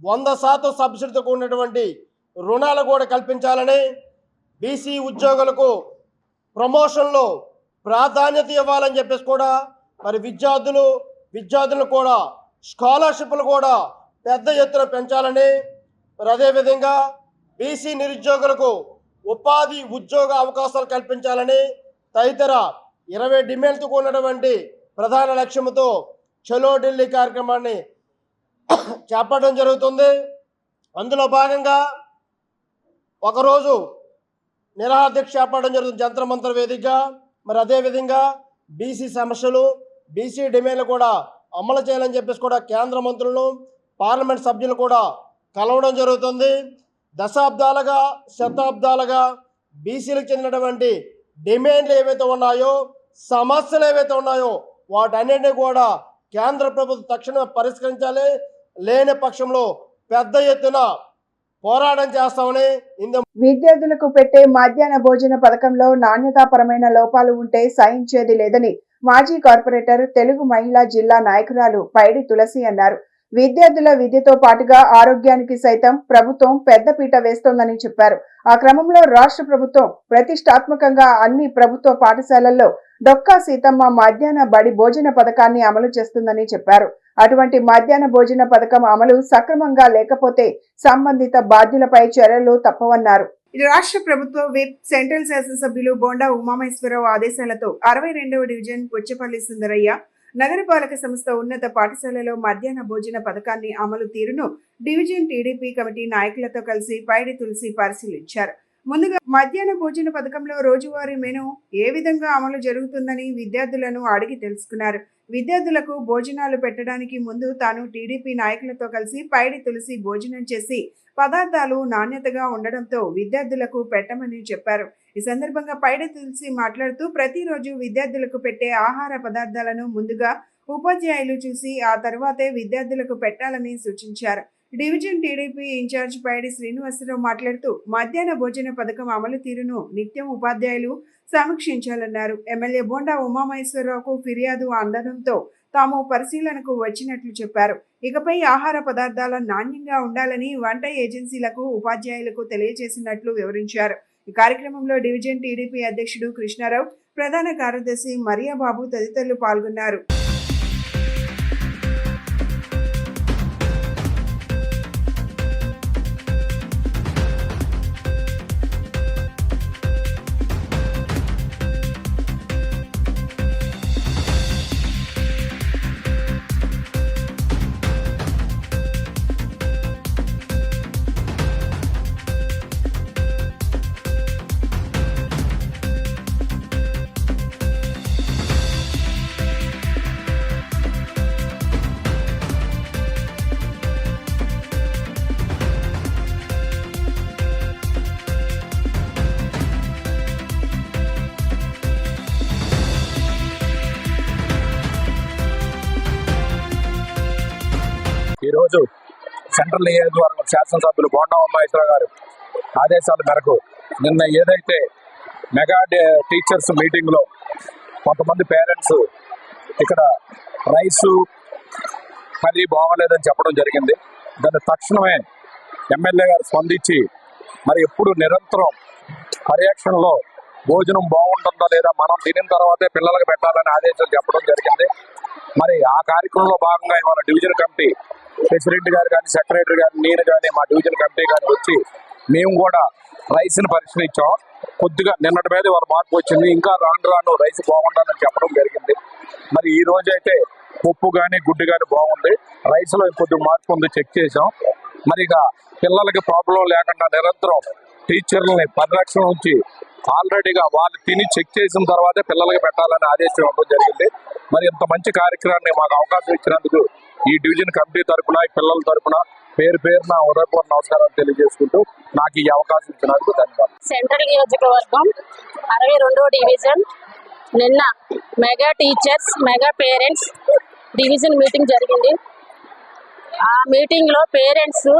100% సబ్సిడీతో కూడినటువంటి రుణాలు కూడా కల్పించాలని, బీసీ ఉద్యోగులకు ప్రమోషన్లో ప్రాధాన్యత ఇవ్వాలని చెప్పేసి కూడా, మరి విద్యార్థులను కూడా స్కాలర్షిప్లు కూడా పెద్ద ఎత్తున పెంచాలని, మరి అదేవిధంగా బీసీ నిరుద్యోగులకు ఉపాధి ఉద్యోగ అవకాశాలు కల్పించాలని తదితర 20 డిమాండ్తో కూడినటువంటి ప్రధాన లక్ష్యంతో చలో ఢిల్లీ కార్యక్రమాన్ని చేపట్టడం జరుగుతుంది. అందులో భాగంగా ఒకరోజు నిరాహారదీక్ష చేపట్టడం జరుగుతుంది జంతర్ మంతర్ వేదికగా. మరి అదేవిధంగా బీసీ సమస్యలు, బీసీ డిమాండ్లు కూడా అమలు చేయాలని చెప్పేసి కూడా కేంద్ర మంత్రులను, పార్లమెంట్ సభ్యులు కూడా కలవడం జరుగుతుంది. దశాబ్దాలుగా, శతాబ్దాలుగా బీసీలకు చెందినటువంటి డిమాండ్లు ఏవైతే ఉన్నాయో, సమస్యలు ఏవైతే ఉన్నాయో వాటన్నింటినీ కూడా కేంద్ర ప్రభుత్వం తక్షణమే పరిష్కరించాలి. లేని పక్షంలో పెద్ద ఎత్తున పోరాటం చేస్తామని విద్యార్థులకు పెట్టే మధ్యాహ్న భోజన పథకంలో నాణ్యతాపరమైన లోపాలు ఉంటే సహించేది లేదని మాజీ కార్పొరేటర్, తెలుగు మహిళా జిల్లా నాయకురాలు పైడి తులసి అన్నారు. విద్యార్థుల విద్యతో పాటుగా ఆరోగ్యానికి సైతం ప్రభుత్వం పెద్దపీట వేస్తోందని చెప్పారు. ఆ క్రమంలో రాష్ట్ర ప్రభుత్వం ప్రతిష్టాత్మకంగా అన్ని ప్రభుత్వ పాఠశాలల్లో డొక్కా సీతమ్మ మధ్యాహ్న బడి భోజన పథకాన్ని అమలు చేస్తుందని చెప్పారు. అటువంటి మధ్యాహ్న భోజన పథకం అమలు సక్రమంగా లేకపోతే సంబంధిత బాధ్యులపై చర్యలు తప్పవన్నారు. రాష్ట్ర ప్రభుత్వ విప్, సెంట్రల్ శాసనసభ్యులు బోండా ఉమామేశ్వరరావు ఆదేశాలతో 62వ డివిజన్ పుచ్చపల్లి సుందరయ్య నగరపాలక సంస్థ ఉన్నత పాఠశాలలో మధ్యాహ్న భోజన పథకాన్ని అమలు తీరును డివిజన్ టీడీపీ కమిటీ నాయకులతో కలిసి పైడి తులసి పరిశీలించారు. ముందుగా మధ్యాహ్న భోజన పథకంలో రోజువారీ మెను ఏ విధంగా అమలు జరుగుతుందని విద్యార్థులను అడిగి తెలుసుకున్నారు. విద్యార్థులకు భోజనాలు పెట్టడానికి ముందు తాను టీడీపీ నాయకులతో కలిసి పైడి తులసి భోజనం చేసి పదార్థాలు నాణ్యతగా ఉండడంతో విద్యార్థులకు పెట్టమని చెప్పారు. ఈ సందర్భంగా పైడి తులసి మాట్లాడుతూ ప్రతిరోజు విద్యార్థులకు పెట్టే ఆహార పదార్థాలను ముందుగా ఉపాధ్యాయులు చూసి ఆ తర్వాతే విద్యార్థులకు పెట్టాలని సూచించారు. డివిజన్ టీడీపీ ఇన్ఛార్జ్ పైడి శ్రీనివాసరావు మాట్లాడుతూ మధ్యాహ్న భోజన పథకం అమలు తీరును నిత్యం ఉపాధ్యాయులు సమీక్షించాలన్నారు. ఎమ్మెల్యే బోండా ఉమామహేశ్వరరావుకు ఫిర్యాదు అందడంతో తాము పరిశీలనకు వచ్చినట్లు చెప్పారు. ఇకపై ఆహార పదార్థాల నాణ్యంగా ఉండాలని వంట ఏజెన్సీలకు, ఉపాధ్యాయులకు తెలియజేసినట్లు వివరించారు. ఈ కార్యక్రమంలో డివిజన్ టీడీపీ అధ్యక్షుడు కృష్ణారావు, ప్రధాన కార్యదర్శి మరియాబాబు తదితరులు పాల్గొన్నారు. ఈరోజు సెంట్రల్ నియోజకవర్గం శాసనసభ్యులు బోండా ఉమామహేశ్వరరావు గారు ఆదేశాల మేరకు నిన్న ఏదైతే మెగా టీచర్స్ మీటింగ్లో కొంతమంది పేరెంట్స్ ఇక్కడ రైసు అది బాగోలేదని చెప్పడం జరిగింది. దాన్ని తక్షణమే ఎమ్మెల్యే గారు స్పందించి మరి ఎప్పుడు నిరంతరం పర్యవేక్షణలో భోజనం బాగుంటుందో లేదా మనం తినిన తర్వాతే పిల్లలకు పెట్టాలని ఆదేశాలు చెప్పడం జరిగింది. మరి ఆ కార్యక్రమంలో భాగంగా ఇవాళ డివిజన్ కమిటీ ప్రెసిడెంట్ గారు కానీ సెక్రటరీ గారు నేను కానీ మా డివిజన్ కమిటీ కానీ వచ్చి మేము కూడా రైస్ని పరిశీలించాం. కొద్దిగా నిన్నటి మీద ఇవాళ మార్పు వచ్చింది. ఇంకా రాను రైస్ బాగుండాలని చెప్పడం జరిగింది. మరి ఈ రోజు అయితే ఉప్పు కానీ గుడ్డు కానీ బాగుంది. రైస్లో కొద్దిగా మార్పు ఉంది, చెక్ చేసాం. మరి ఇక పిల్లలకి ప్రాబ్లం లేకుండా నిరంతరం టీచర్లని పరిరక్షణ ఉంచి ఆల్రెడీగా వాళ్ళు తిని చెక్ చేసిన తర్వాతే పిల్లలకి పెట్టాలని ఆదేశం ఇవ్వడం జరిగింది. మరి ఇంత మంచి కార్యక్రమాన్ని మాకు అవకాశం ఇచ్చినందుకు ఈ డివిజన్ కమిటీ తరఫున ఈ పిల్లల తరఫున పేరున ఉదయపూర్వ నమస్కారాలు తెలియజేసుకుంటూ నాకు ఈ అవకాశం ఇచ్చినందుకు ధన్యవాదాలు. సెంట్రల్ నియోజకవర్గం 62వ డివిజన్ నిన్న mega teachers mega parents division meeting జరిగింది. ఆ మీటింగ్లో పేరెంట్స్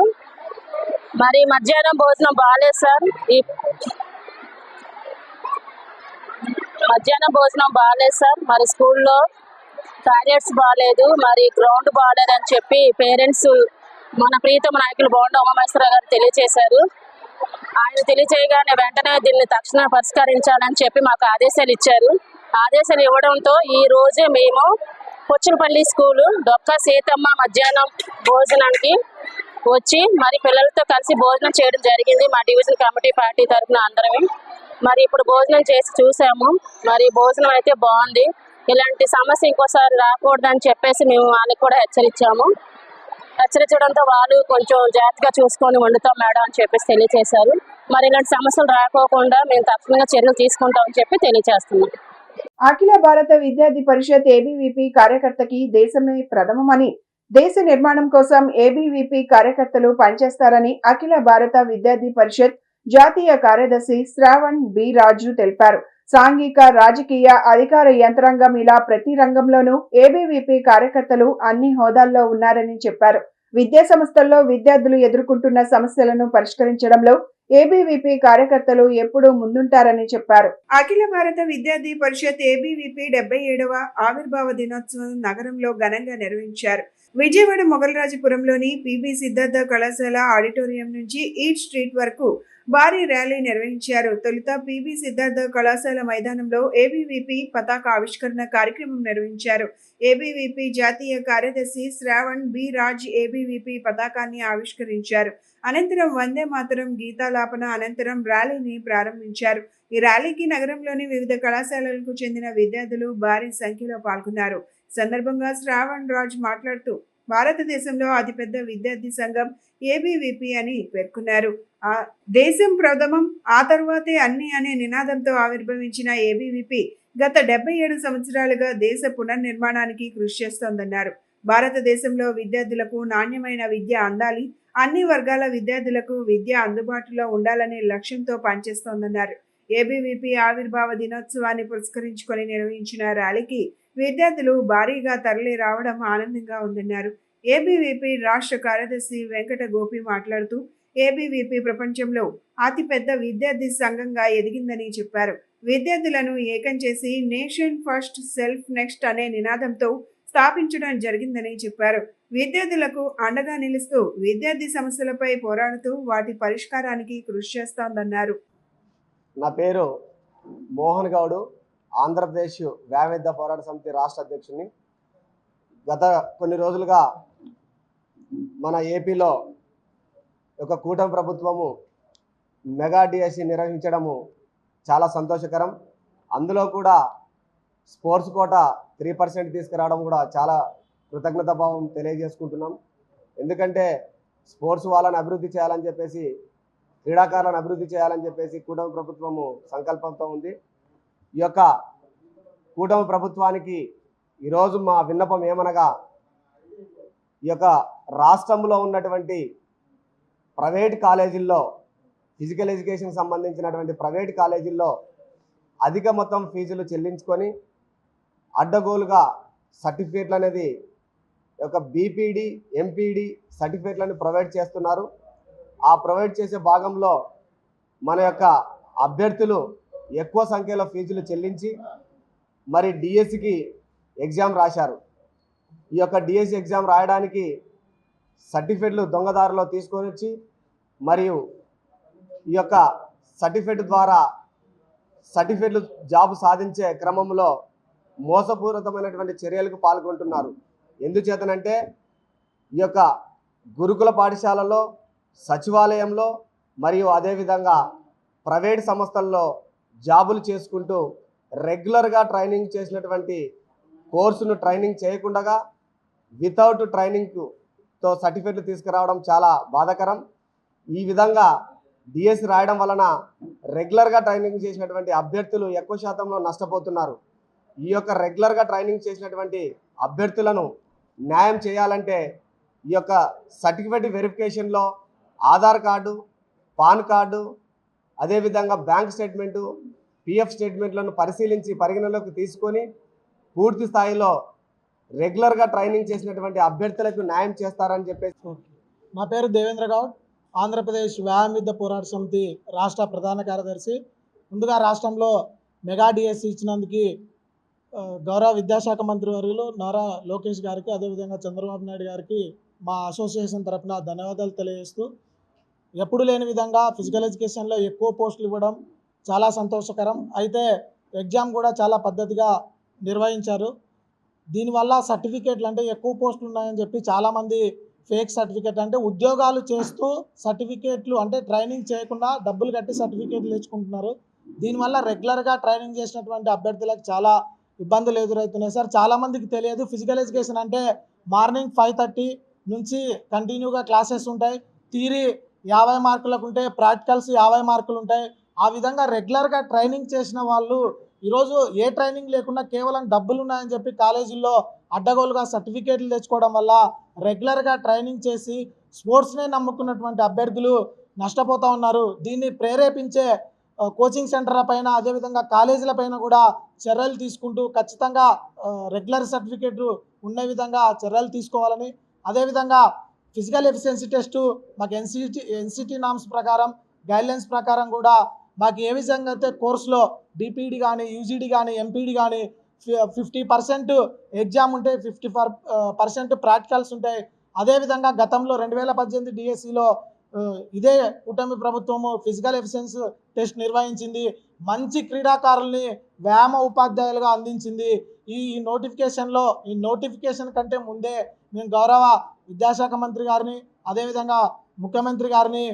మరి మధ్యాహ్నం భోజనం బాగాలేదు సార్, మరి స్కూల్లో టాయిలెట్స్ బాగాలేదు, మరి గ్రౌండ్ బాగాలేదని చెప్పి పేరెంట్స్ మన ప్రీతమ నాయకులు బోండా ఉమామహేశ్వరరావు గారు తెలియజేశారు. ఆయన తెలియజేయగానే వెంటనే దీన్ని తక్షణ పరిష్కరించాలని చెప్పి మాకు ఆదేశాలు ఇచ్చారు. ఆదేశాలు ఇవ్వడంతో ఈ రోజే మేము పొచ్చులపల్లి స్కూలు డొక్కా సీతమ్మ మధ్యాహ్నం భోజనానికి వచ్చి మరి పిల్లలతో కలిసి భోజనం చేయడం జరిగింది. మా డివిజన్ కమిటీ పార్టీ తరఫున అందరమే మరి ఇప్పుడు భోజనం చేసి చూసాము. మరి భోజనం అయితే బాగుంది. ఇలాంటి సమస్య ఇంకోసారి రాకూడదని చెప్పేసి మేము వాళ్ళకి కూడా హెచ్చరించడంతో వాళ్ళు కొంచెం జాగ్రత్తగా చూసుకొని వండుతాం మేడం అని చెప్పేసి తెలియజేశారు. మరి ఇలాంటి సమస్యలు రాకోకుండా మేము తప్పకుండా చర్యలు తీసుకుంటామని చెప్పి తెలియజేస్తున్నాం. అఖిల భారత విద్యార్థి పరిషత్ ఏబీవీపీ కార్యకర్తకి దేశమే ప్రథమమని, దేశ నిర్మాణం కోసం ఏబీవీపీ కార్యకర్తలు పనిచేస్తారని అఖిల భారత విద్యార్థి పరిషత్ జాతీయ కార్యదర్శి శ్రావణ్ బి రాజు తెలిపారు. సాంఘిక రాజకీయ అధికార యంత్రాంగం ఇలా ప్రతి రంగంలోనూ ఏబీవీపీ కార్యకర్తలు అన్ని హోదాల్లో ఉన్నారని చెప్పారు. విద్యా సంస్థల్లో విద్యార్థులు ఎదుర్కొంటున్న సమస్యలను పరిష్కరించడంలో ఏబీవీపీ కార్యకర్తలు ఎప్పుడూ ముందుంటారని చెప్పారు. అఖిల భారత విద్యార్థి పరిషత్ ఏబీవీపీ 77వ ఆవిర్భావ దినోత్సవం నగరంలో ఘనంగా నిర్వహించారు. విజయవాడ మొగలరాజపురంలోని పీబీ సిద్ధార్థ కళాశాల ఆడిటోరియం నుంచి ఈట్ స్ట్రీట్ వరకు భారీ ర్యాలీ నిర్వహించారు. తొలుత పీబీ సిద్ధార్థ కళాశాల మైదానంలో ఏబీవీపీ పతాక ఆవిష్కరణ కార్యక్రమం నిర్వహించారు. ఏబీవీపీ జాతీయ కార్యదర్శి శ్రావణ్ బి రాజ్ ఏబీవీపీ పతాకాన్ని ఆవిష్కరించారు. అనంతరం వందే మాతరం గీతాలాపన అనంతరం ర్యాలీని ప్రారంభించారు. ఈ ర్యాలీకి నగరంలోని వివిధ కళాశాలలకు చెందిన విద్యార్థులు భారీ సంఖ్యలో పాల్గొన్నారు. సందర్భంగా శ్రావణ్ రాజ్ మాట్లాడుతూ భారతదేశంలో అతిపెద్ద విద్యార్థి సంఘం ఏబీవీపీ అని పేర్కొన్నారు. ఆ దేశం ప్రథమం, ఆ తర్వాతే అన్ని అనే నినాదంతో ఆవిర్భవించిన ఏబీవీపీ గత 77 సంవత్సరాలుగా దేశ పునర్నిర్మాణానికి కృషి చేస్తోందన్నారు. భారతదేశంలో విద్యార్థులకు నాణ్యమైన విద్య అందాలి, అన్ని వర్గాల విద్యార్థులకు విద్య అందుబాటులో ఉండాలనే లక్ష్యంతో పనిచేస్తోందన్నారు. ఏబీవీపీ ఆవిర్భావ దినోత్సవాన్ని పురస్కరించుకొని నిర్వహించిన ర్యాలీకి విద్యార్థులు భారీగా తరలి రావడం ఆనందంగా ఉందన్నారు. ఏబీవీపీ రాష్ట్ర కార్యదర్శి వెంకట గోపి మాట్లాడుతూ ఏబీవీపీ ప్రపంచంలో అతిపెద్ద విద్యార్థి సంఘంగా ఎదిగిందని చెప్పారు. విద్యార్థులను ఏకం చేసి నేషన్ ఫస్ట్ సెల్ఫ్ నెక్స్ట్ అనే నినాదంతో స్థాపించడం జరిగిందని చెప్పారు. విద్యార్థులకు అండగా నిలుస్తూ విద్యార్థి సమస్యలపై పోరాడుతూ వాటి పరిష్కారానికి కృషి చేస్తోందన్నారు. నా పేరు మోహన్ గౌడ్, ఆంధ్రప్రదేశ్ వ్యావేద్య పోరాట సమితి రాష్ట్ర అధ్యక్షుడిని. గత కొన్ని రోజులుగా మన ఏపీలో ఒక కూటమి ప్రభుత్వము మెగా డిఎస్సి నిర్వహించడము చాలా సంతోషకరం. అందులో కూడా స్పోర్ట్స్ కోటా 3% తీసుకురావడం కూడా చాలా కృతజ్ఞత భావం తెలియజేసుకుంటున్నాం. ఎందుకంటే స్పోర్ట్స్ వాళ్ళని అభివృద్ధి చేయాలని చెప్పేసి, క్రీడాకారులను అభివృద్ధి చేయాలని చెప్పేసి కూటమి ప్రభుత్వము సంకల్పంతో ఉంది. ఈ యొక్క కూటమి ప్రభుత్వానికి ఈరోజు మా విన్నపం ఏమనగా, ఈ యొక్క రాష్ట్రంలో ఉన్నటువంటి ప్రైవేట్ కాలేజీల్లో, ఫిజికల్ ఎడ్యుకేషన్ సంబంధించినటువంటి ప్రైవేట్ కాలేజీల్లో అధిక మొత్తం ఫీజులు చెల్లించుకొని అడ్డగోలుగా సర్టిఫికేట్లు అనేది యొక్క బీపీడీ, ఎంపీడీ సర్టిఫికేట్లను ప్రొవైడ్ చేస్తున్నారు. ఆ ప్రొవైడ్ చేసే భాగంలో మన యొక్క అభ్యర్థులు ఎక్కువ సంఖ్యలో ఫీజులు చెల్లించి మరి డిఎస్సికి ఎగ్జామ్ రాశారు. ఈ యొక్క డిఎస్సి ఎగ్జామ్ రాయడానికి సర్టిఫికేట్లు దొంగదారిలో తీసుకొని వచ్చి మరియు ఈ యొక్క సర్టిఫికేట్ ద్వారా సర్టిఫికేట్లు జాబ్ సాధించే క్రమంలో మోసపూరితమైనటువంటి చర్యలకు పాల్గొంటున్నారు. ఎందుచేతనంటే ఈ యొక్క గురుకుల పాఠశాలలో, సచివాలయంలో మరియు అదేవిధంగా ప్రైవేట్ సంస్థల్లో జాబులు చేసుకుంటూ రెగ్యులర్గా ట్రైనింగ్ చేసినటువంటి కోర్సును ట్రైనింగ్ చేయకుండా వితౌట్ ట్రైనింగ్తో సర్టిఫికేట్లు తీసుకురావడం చాలా బాధాకరం. ఈ విధంగా డిఎస్సి రాయడం వలన రెగ్యులర్గా ట్రైనింగ్ చేసినటువంటి అభ్యర్థులు ఎక్కువ శాతంలో నష్టపోతున్నారు. ఈ యొక్క రెగ్యులర్గా ట్రైనింగ్ చేసినటువంటి అభ్యర్థులను న్యాయం చేయాలంటే ఈ యొక్క సర్టిఫికేట్ వెరిఫికేషన్లో ఆధార్ కార్డు, పాన్ కార్డు, అదేవిధంగా బ్యాంక్ స్టేట్మెంటు, పిఎఫ్ స్టేట్మెంట్లను పరిశీలించి పరిగణలోకి తీసుకొని పూర్తి స్థాయిలో రెగ్యులర్గా ట్రైనింగ్ చేసినటువంటి అభ్యర్థులకు న్యాయం చేస్తారని చెప్పేసి. నా పేరు దేవేంద్ర గౌడ్, ఆంధ్రప్రదేశ్ వ్యాయామ యుద్ధ పోరాట సమితి రాష్ట్ర ప్రధాన కార్యదర్శి. ముందుగా రాష్ట్రంలో మెగా డిఎస్సి ఇచ్చినందుకు గౌరవ విద్యాశాఖ మంత్రి వర్యులు నారా లోకేష్ గారికి, అదేవిధంగా చంద్రబాబు నాయుడు గారికి మా అసోసియేషన్ తరఫున ధన్యవాదాలు తెలియజేస్తూ, ఎప్పుడు లేని విధంగా ఫిజికల్ ఎడ్యుకేషన్లో ఎక్కువ పోస్టులు ఇవ్వడం చాలా సంతోషకరం. అయితే ఎగ్జామ్ కూడా చాలా పద్ధతిగా నిర్వహించారు. దీనివల్ల సర్టిఫికేట్లు అంటే ఎక్కువ పోస్టులు ఉన్నాయని చెప్పి చాలామంది ఫేక్ సర్టిఫికేట్ అంటే ఉద్యోగాలు చేస్తూ సర్టిఫికేట్లు అంటే ట్రైనింగ్ చేయకుండా డబ్బులు కట్టి సర్టిఫికేట్లు తెచ్చుకుంటున్నారు. దీనివల్ల రెగ్యులర్గా ట్రైనింగ్ చేసినటువంటి అభ్యర్థులకు చాలా ఇబ్బందులు ఎదురవుతున్నాయి సార్. చాలామందికి తెలియదు ఫిజికల్ ఎడ్యుకేషన్ అంటే మార్నింగ్ 5:30 నుంచి కంటిన్యూగా క్లాసెస్ ఉంటాయి. థియరీ 50 మార్కులకు ఉంటాయి, ప్రాక్టికల్స్ 50 మార్కులు ఉంటాయి. ఆ విధంగా రెగ్యులర్గా ట్రైనింగ్ చేసిన వాళ్ళు ఈరోజు ఏ ట్రైనింగ్ లేకుండా కేవలం డబ్బులు ఉన్నాయని చెప్పి కాలేజీల్లో అడ్డగోలుగా సర్టిఫికేట్లు తెచ్చుకోవడం వల్ల రెగ్యులర్గా ట్రైనింగ్ చేసి స్పోర్ట్స్నే నమ్ముకున్నటువంటి అభ్యర్థులు నష్టపోతూ ఉన్నారు. దీన్ని ప్రేరేపించే కోచింగ్ సెంటర్ల పైన, అదేవిధంగా కాలేజీల పైన కూడా చర్యలు తీసుకుంటూ ఖచ్చితంగా రెగ్యులర్ సర్టిఫికేట్ ఉండే విధంగా చర్యలు తీసుకోవాలని, అదేవిధంగా ఫిజికల్ ఎఫిషియన్సీ టెస్టు మాకు ఎన్సిటీ నామ్స్ ప్రకారం, గైడ్లైన్స్ ప్రకారం కూడా మాకు ఏ విధంగా అయితే కోర్సులో బీపీడీ కానీ, యూజీడీ కానీ, ఎంపీడీ కానీ 50% ఎగ్జామ్ ఉంటాయి, 50% ప్రాక్టికల్స్ ఉంటాయి. అదేవిధంగా గతంలో 2018 డిఎస్సిలో ఇదే కూటమి ప్రభుత్వము ఫిజికల్ ఎఫిషియన్సీ టెస్ట్ నిర్వహించింది. మంచి క్రీడాకారుల్ని వ్యాయామ ఉపాధ్యాయులుగా అందించింది. ఈ నోటిఫికేషన్ కంటే ముందే మేము గౌరవ విద్యాశాఖ మంత్రి గారిని, అదేవిధంగా ముఖ్యమంత్రి గారిని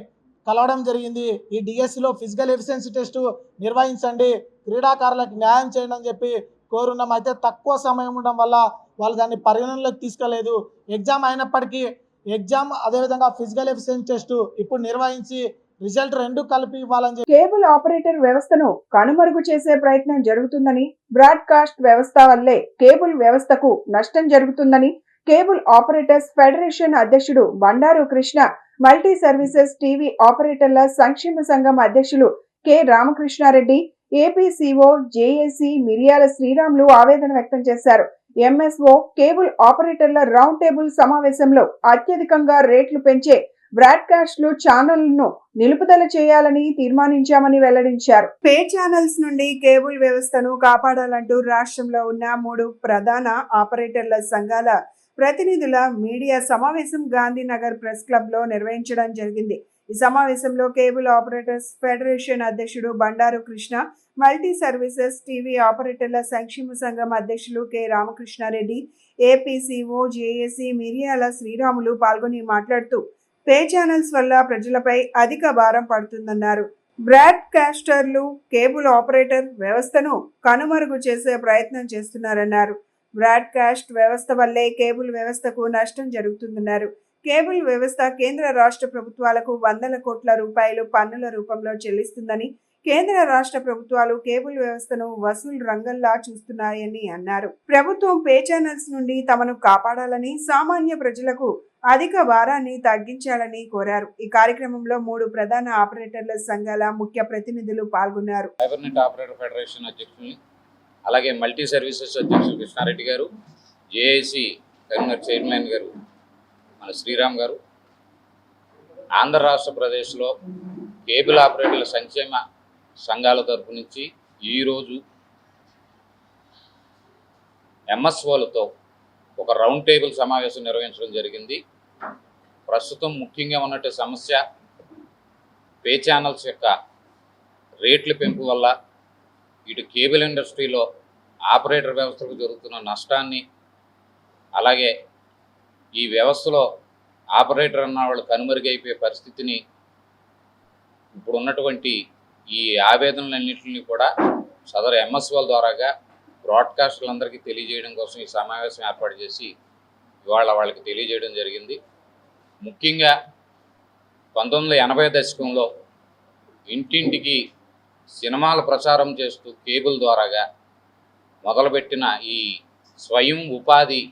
కలవడం జరిగింది. ఈ డిఎస్సిలో ఫిజికల్ ఎఫిషియన్సీ టెస్టు నిర్వహించండి, క్రీడాకారులకు న్యాయం చేయండి అని చెప్పి కోరున్నాం. అయితే తక్కువ సమయం ఉండడం వల్ల వాళ్ళు దాన్ని పరిగణనలోకి తీసుకోలేదు. ఎగ్జామ్ అయినప్పటికీ ఎగ్జామ్ అదేవిధంగా ఫిజికల్ ఎఫిషియన్సీ టెస్టు ఇప్పుడు నిర్వహించి రిజల్ట్ రెండు కలిపి ఇవ్వాలని చెప్పి కేబుల్ ఆపరేటర్ వ్యవస్థను కనుమరుగు చేసే ప్రయత్నం జరుగుతుందని, బ్రాడ్కాస్ట్ వ్యవస్థ వల్లే కేబుల్ వ్యవస్థకు నష్టం జరుగుతుందని కేబుల్ ఆపరేటర్స్ ఫెడరేషన్ అధ్యక్షుడు Bandaru Krishna, multi services TV ఆపరేటర్ల సంక్షేమ సంఘం అధ్యక్షులు కె రామకృష్ణారెడ్డి, ఏపీసీఓ జేఏసీ మిరియాల శ్రీరాములు ఆవేదన వ్యక్తం చేశారు. ఎంఎస్ఓ కేబుల్ ఆపరేటర్ల రౌండ్ టేబుల్ సమావేశంలో అత్యధికంగా రేట్లు పెంచే బ్రాడ్కాస్ట్లు ఛానళ్లను నిలుపుదల చేయాలని తీర్మానించామని వెల్లడించారు. పే ఛానల్స్ నుండి కేబుల్ వ్యవస్థను కాపాడాలంటూ రాష్ట్రంలో ఉన్న 3 ప్రధాన ఆపరేటర్ల సంఘాల ప్రతినిధుల మీడియా సమావేశం గాంధీనగర్ ప్రెస్ క్లబ్ లో నిర్వహించడం జరిగింది. ఈ సమావేశంలో కేబుల్ ఆపరేటర్స్ ఫెడరేషన్ అధ్యక్షుడు Bandaru Krishna, multi services TV ఆపరేటర్ల సంక్షేమ సంఘం అధ్యక్షులు కె రామకృష్ణారెడ్డి, ఏపీసీఓ జేఏసీ మిరియాల శ్రీరాములు పాల్గొని మాట్లాడుతూ పే ఛానల్స్ వల్ల ప్రజలపై అధిక భారం పడుతుందన్నారు. బ్రాడ్కాస్టర్లు కేబుల్ ఆపరేటర్ వ్యవస్థను కనుమరుగు చేసే ప్రయత్నం చేస్తున్నారన్నారు. బ్రాడ్కాస్ట్ వ్యవస్థ వల్లే కేబుల్ వ్యవస్థకు నష్టం జరుగుతుందన్నారు. కేబుల్ వ్యవస్థ కేంద్ర రాష్ట్ర ప్రభుత్వాలకు వందల కోట్ల రూపాయలు పన్నుల రూపంలో చెల్లిస్తుందని, కేంద్ర రాష్ట్ర ప్రభుత్వాలు కేబుల్ వ్యవస్థను వసూలు రంగంలా చూస్తున్నాయని అన్నారు. ప్రభుత్వం పే ఛానల్స్ నుండి తమను కాపాడాలని, సామాన్య ప్రజలకు అధిక భారాన్ని తగ్గించాలని కోరారు. ఈ కార్యక్రమంలో 3 ప్రధాన ఆపరేటర్ల సంఘాల ముఖ్య ప్రతినిధులు పాల్గొన్నారు. ఫైబర్నెట్ ఆపరేటర్ ఫెడరేషన్ అధ్యక్షుల్ని, అలాగే మల్టీ సర్వీసెస్ అధ్యక్షులు కృష్ణారెడ్డి గారు, జేఏసీ కరీంనగర్ చైర్మన్ గారు మన శ్రీరామ్ గారు, ఆంధ్ర రాష్ట్ర ప్రదేశ్లో కేబుల్ ఆపరేటర్ల సంక్షేమ సంఘాల తరపు నుంచి ఈరోజు ఎంఎస్ఓలతో ఒక రౌండ్ టేబుల్ సమావేశం నిర్వహించడం జరిగింది. ప్రస్తుతం ముఖ్యంగా ఉన్నట్టు సమస్య పే ఛానల్స్ యొక్క రేట్ల పెంపు వల్ల ఇటు కేబుల్ ఇండస్ట్రీలో ఆపరేటర్ వ్యవస్థకు జరుగుతున్న నష్టాన్ని, అలాగే ఈ వ్యవస్థలో ఆపరేటర్ అన్న వాళ్ళు కనుమరుగైపోయే పరిస్థితిని, ఇప్పుడు ఉన్నటువంటి ఈ ఆవేదనలన్నింటినీ కూడా సదరు ఎంఎస్ఓల ద్వారాగా బ్రాడ్కాస్టర్లందరికీ తెలియజేయడం కోసం ఈ సమావేశం ఏర్పాటు చేసి ఇవాళ వాళ్ళకి తెలియజేయడం జరిగింది. ముఖ్యంగా 1980 దశకంలో ఇంటింటికి సినిమాలు ప్రచారం చేస్తూ కేబుల్ ద్వారాగా మొదలుపెట్టిన ఈ స్వయం ఉపాధి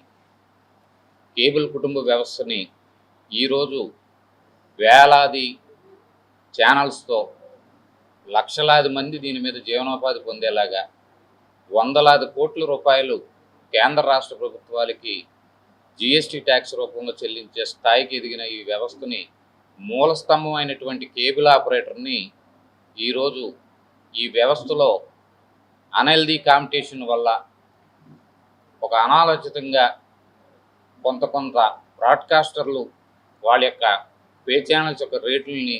కేబుల్ కుటుంబ వ్యవస్థని ఈరోజు వేలాది ఛానల్స్తో లక్షలాది మంది దీని మీద జీవనోపాధి పొందేలాగా వందలాది కోట్ల రూపాయలు కేంద్ర రాష్ట్ర ప్రభుత్వాలకి జిఎస్టీ ట్యాక్స్ రూపంలో చెల్లించే స్థాయికి ఎదిగిన ఈ వ్యవస్థని మూలస్తంభం అయినటువంటి కేబుల్ ఆపరేటర్ని ఈరోజు ఈ వ్యవస్థలో అన్హెల్దీ కాంపిటీషన్ వల్ల ఒక అనాలోచితంగా కొంత బ్రాడ్కాస్టర్లు వాళ్ళ యొక్క పే ఛానల్స్ యొక్క రేట్లని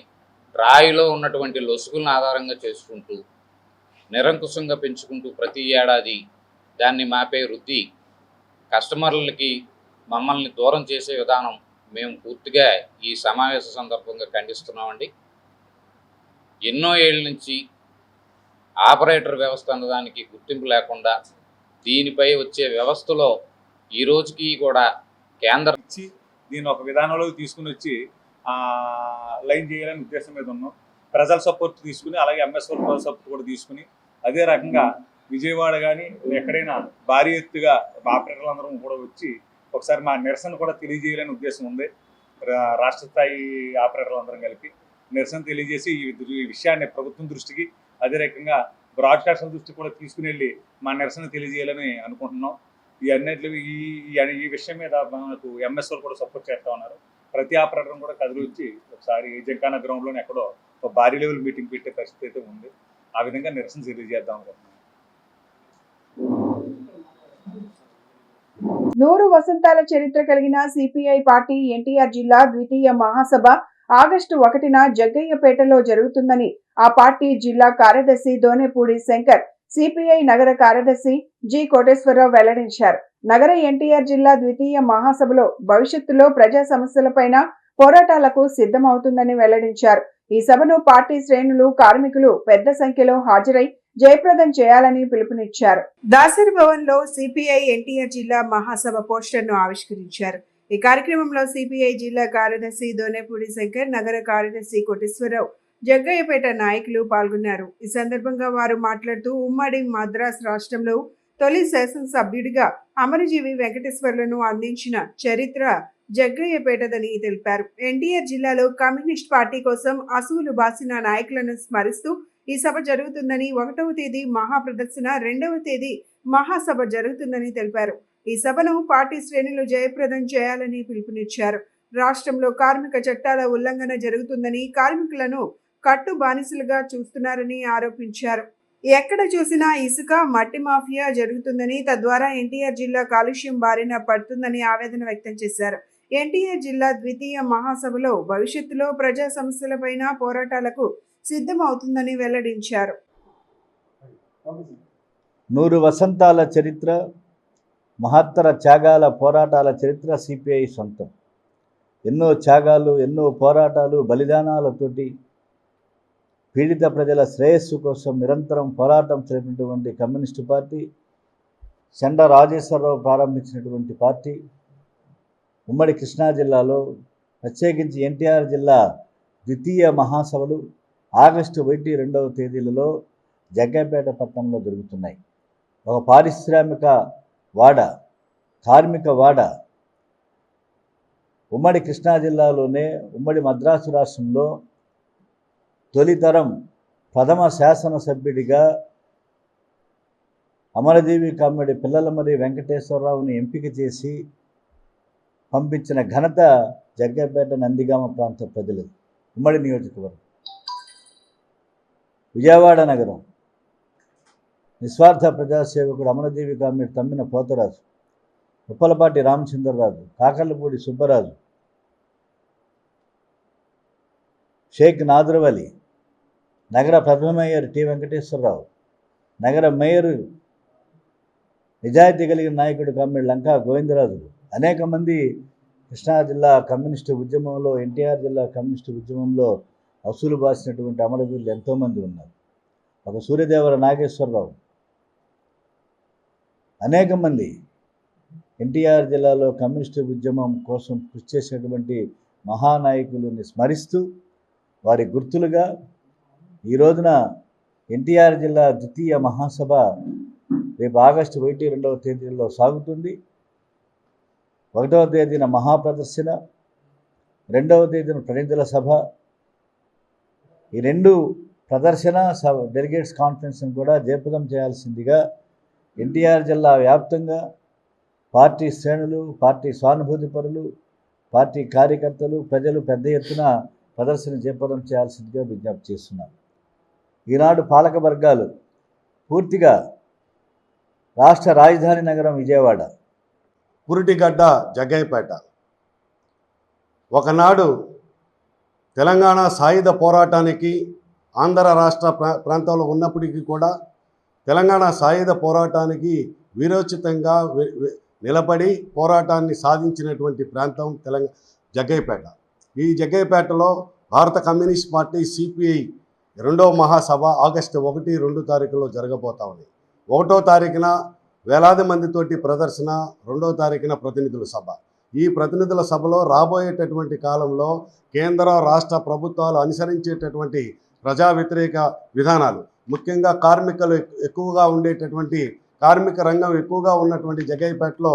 రాయిలో ఉన్నటువంటి లొసుగులను ఆధారంగా చేసుకుంటూ నిరంకుశంగా పెంచుకుంటూ ప్రతి ఏడాది దాన్ని మాపే వృద్ధి కస్టమర్లకి మమ్మల్ని దూరం చేసే విధానం మేము పూర్తిగా ఈ సమావేశ సందర్భంగా ఖండిస్తున్నామండి. ఎన్నో ఏళ్ళ నుంచి ఆపరేటర్ వ్యవస్థ అన్నదానికి గుర్తింపు లేకుండా దీనిపై వచ్చే వ్యవస్థలో ఈ రోజుకి కూడా కేంద్రం ఇచ్చి దీన్ని ఒక విధానంలోకి తీసుకుని వచ్చి లైన్ చేయాలనే ఉద్దేశం మీద ఉన్నాం. ప్రజల సపోర్ట్ తీసుకుని, అలాగే ఎంఎస్ఓ సపోర్ట్ కూడా తీసుకుని, అదే రకంగా విజయవాడ కానీ ఎక్కడైనా భారీ ఎత్తుగా ఆపరేటర్లు అందరం కూడా వచ్చి ఒకసారి మా నిరసన కూడా తెలియజేయాలనే ఉద్దేశం ఉంది. రాష్ట్ర స్థాయి ఆపరేటర్లు అందరం కలిపి నిరసన తెలియజేసి ఈ విషయాన్ని ప్రభుత్వం దృష్టికి, అదే రకంగా బ్రాడ్కాస్టర్ దృష్టికి కూడా తీసుకుని వెళ్ళి మా నిరసన తెలియజేయాలని అనుకుంటున్నాం. ఈ అన్నింటిలో ఈ విషయం మీద మనకు ఎంఎస్ఓలు కూడా సపోర్ట్ చేస్తూ ఉన్నారు. ప్రతి ఆపరేటర్ కూడా కదిలి వచ్చి ఒకసారి జంకానా గ్రౌండ్లోనే ఎక్కడో ఒక భారీ లెవెల్ మీటింగ్ పెట్టే పరిస్థితి అయితే ఉంది. ఆ విధంగా నిరసన తెలియజేద్దాం అనుకుంటున్నాం. 100 వసంతాల చరిత్ర కలిగిన సిపిఐ పార్టీ ఎన్టీఆర్ జిల్లా ద్వితీయ మహాసభ ఆగస్టు 1న జగ్గయ్యపేటలో జరుగుతుందని ఆ పార్టీ జిల్లా కార్యదర్శి దోనేపూడి శంకర్, సిపిఐ నగర కార్యదర్శి జి కోటేశ్వరరావు వెల్లడించారు. నగర ఎన్టీఆర్ జిల్లా ద్వితీయ మహాసభలో భవిష్యత్తులో ప్రజా సమస్యలపైన పోరాటాలకు సిద్ధమవుతుందని వెల్లడించారు. ఈ సభను పార్టీ శ్రేణులు, కార్మికులు పెద్ద సంఖ్యలో హాజరై జయప్రదం చేయాలని పిలుపునిచ్చారు. దాసరి భవన్ లో సిపిఐ ఎన్టీఆర్ జిల్లా మహాసభ పోస్టర్ ను ఆవిష్కరించారు. ఈ కార్యక్రమంలో సిపిఐ జిల్లా కార్యదర్శి దోనేపూడి శంకర్, నగర కార్యదర్శి కోటేశ్వరరావు, జగ్గయ్యపేట నాయకులు పాల్గొన్నారు. ఈ సందర్భంగా వారు మాట్లాడుతూ ఉమ్మడి మద్రాస్ రాష్ట్రంలో తొలి శాసనసభ్యుడిగా అమరజీవి వెంకటేశ్వర్లను అందించిన చరిత్ర జగ్గయ్యపేటదని తెలిపారు. ఎన్టీఆర్ జిల్లాలో కమ్యూనిస్ట్ పార్టీ కోసం అసువులు బాసిన నాయకులను స్మరిస్తూ ఈ సభ జరుగుతుందని, 1వ తేదీ మహాప్రదర్శన, 2వ తేదీ మహాసభ జరుగుతుందని తెలిపారు. ఈ సభను పార్టీ శ్రేణులు జయప్రదం చేయాలని పిలుపునిచ్చారు. రాష్ట్రంలో కార్మిక చట్టాల ఉల్లంఘన జరుగుతుందని, కార్మికులను కట్టు బానిసలుగా చూస్తున్నారని ఆరోపించారు. ఎక్కడ చూసినా ఇసుక, మట్టి మాఫియా జరుగుతుందని, తద్వారా ఎన్టీఆర్ జిల్లా కాలుష్యం బారిన పడుతుందని ఆవేదన వ్యక్తం చేశారు. ఎన్టీఆర్ జిల్లా ద్వితీయ మహాసభలో భవిష్యత్తులో ప్రజా సమస్యలపైన పోరాటాలకు సిద్ధమవుతుందని వెల్లడించారు. 100 వసంతాల చరిత్ర, మహత్తర త్యాగాల పోరాటాల చరిత్ర సిపిఐ సొంతం. ఎన్నో త్యాగాలు, ఎన్నో పోరాటాలు, బలిదానాలతోటి పీడిత ప్రజల శ్రేయస్సు కోసం నిరంతరం పోరాటం చేసినటువంటి కమ్యూనిస్టు పార్టీ, చెండ రాజేశ్వరరావు ప్రారంభించినటువంటి పార్టీ ఉమ్మడి కృష్ణా జిల్లాలో, ప్రత్యేకించి ఎన్టీఆర్ జిల్లా ద్వితీయ మహాసభలు ఆగస్టు 1, 2వ తేదీలలో జగ్గయ్యపేట పట్టణంలో జరుగుతున్నాయి. ఒక పారిశ్రామిక వాడ, కార్మిక వాడ ఉమ్మడి కృష్ణా జిల్లాలోనే, ఉమ్మడి మద్రాసు రాష్ట్రంలో తొలితరం ప్రథమ శాసనసభ్యుడిగా అమరజీవి కామ్రేడ్ పిల్లలమర్రి వెంకటేశ్వరరావుని ఎంపిక చేసి పంపించిన ఘనత జగ్గైపేట నందిగామ ప్రాంత ప్రజలది. ఉమ్మడి నియోజకవర్గం. విజయవాడ నగరం నిస్వార్థ ప్రజాసేవకుడు అమరజీవి కామ్రేడ్ తమ్మిన పోతరాజు, ఉప్పలపాటి రామచంద్రరాజు, కాకర్లపూడి సుబ్బరాజు, షేక్ నాదురవలి, నగర ప్రథమ మేయర్ టి వెంకటేశ్వరరావు, నగర మేయర్ నిజాయితీ కలిగిన నాయకుడు కామ్రేడ్ లంకా గోవిందరాజులు, అనేక మంది కృష్ణా జిల్లా కమ్యూనిస్టు ఉద్యమంలో, ఎన్టీఆర్ జిల్లా కమ్యూనిస్టు ఉద్యమంలో అసూలు బాసినటువంటి అమరవీరులు ఎంతోమంది ఉన్నారు. ఒక సూర్యదేవర నాగేశ్వరరావు, అనేక మంది ఎన్టీఆర్ జిల్లాలో కమ్యూనిస్టు ఉద్యమం కోసం కృషి చేసినటువంటి మహానాయకులని స్మరిస్తూ వారి గుర్తులుగా ఈ రోజున ఎన్టీఆర్ జిల్లా ద్వితీయ మహాసభ రేపు ఆగస్టు 1, 2వ తేదీల్లో సాగుతుంది. 1వ తేదీన మహాప్రదర్శన, 2వ తేదీన ప్రతినిధుల సభ. ఈ 2 ప్రదర్శన డెలిగేట్స్ కాన్ఫరెన్స్ని కూడా జయప్రదం చేయాల్సిందిగా ఎన్టీఆర్ జిల్లా వ్యాప్తంగా పార్టీ శ్రేణులు, పార్టీ సానుభూతి పరులు, పార్టీ కార్యకర్తలు, ప్రజలు పెద్ద ఎత్తున ప్రదర్శన జయప్రదం చేయాల్సిందిగా విజ్ఞప్తి చేస్తున్నారు. ఈనాడు పాలక వర్గాలు పూర్తిగా రాష్ట్ర రాజధాని నగరం విజయవాడ, పురిటిగడ్డ జగ్గైపేట ఒకనాడు తెలంగాణ సాయుధ పోరాటానికి ఆంధ్ర రాష్ట్ర ప్రాంతంలో ఉన్నప్పటికీ కూడా తెలంగాణ సాయుధ పోరాటానికి వీరోచితంగా నిలబడి పోరాటాన్ని సాధించినటువంటి ప్రాంతం జగ్గైపేట. ఈ జగ్గైపేటలో భారత కమ్యూనిస్ట్ పార్టీ సిపిఐ 2వ మహాసభ ఆగస్టు 1, 2 తారీఖులో జరగబోతా ఉంది. 1వ తారీఖున వేలాది మందితోటి ప్రదర్శన, 2వ తారీఖున ప్రతినిధుల సభ. ఈ ప్రతినిధుల సభలో రాబోయేటటువంటి కాలంలో కేంద్ర రాష్ట్ర ప్రభుత్వాలు అనుసరించేటటువంటి ప్రజా వ్యతిరేక విధానాలు, ముఖ్యంగా కార్మికులు ఎక్కువగా ఉండేటటువంటి కార్మిక రంగం ఎక్కువగా ఉన్నటువంటి జగ్గైపేటలో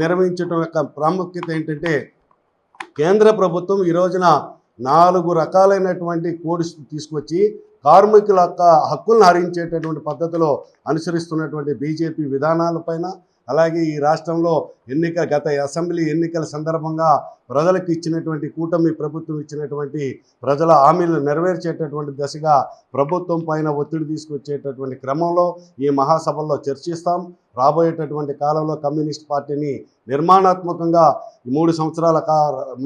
నిర్వహించడం యొక్క ప్రాముఖ్యత ఏంటంటే, కేంద్ర ప్రభుత్వం ఈ రోజున 4 రకాలైనటువంటి కోడ్స్ తీసుకొచ్చి కార్మికుల యొక్క హక్కులను హరించేటటువంటి పద్ధతిలో అనుసరిస్తున్నటువంటి బీజేపీ విధానాలపైన, అలాగే ఈ రాష్ట్రంలో గత అసెంబ్లీ ఎన్నికల సందర్భంగా ప్రజలకు ఇచ్చినటువంటి కూటమి ప్రభుత్వం ఇచ్చినటువంటి ప్రజల హామీలను నెరవేర్చేటటువంటి దశగా ప్రభుత్వం పైన ఒత్తిడి తీసుకొచ్చేటటువంటి క్రమంలో ఈ మహాసభల్లో చర్చిస్తాం. రాబోయేటటువంటి కాలంలో కమ్యూనిస్ట్ పార్టీని నిర్మాణాత్మకంగా 3 సంవత్సరాల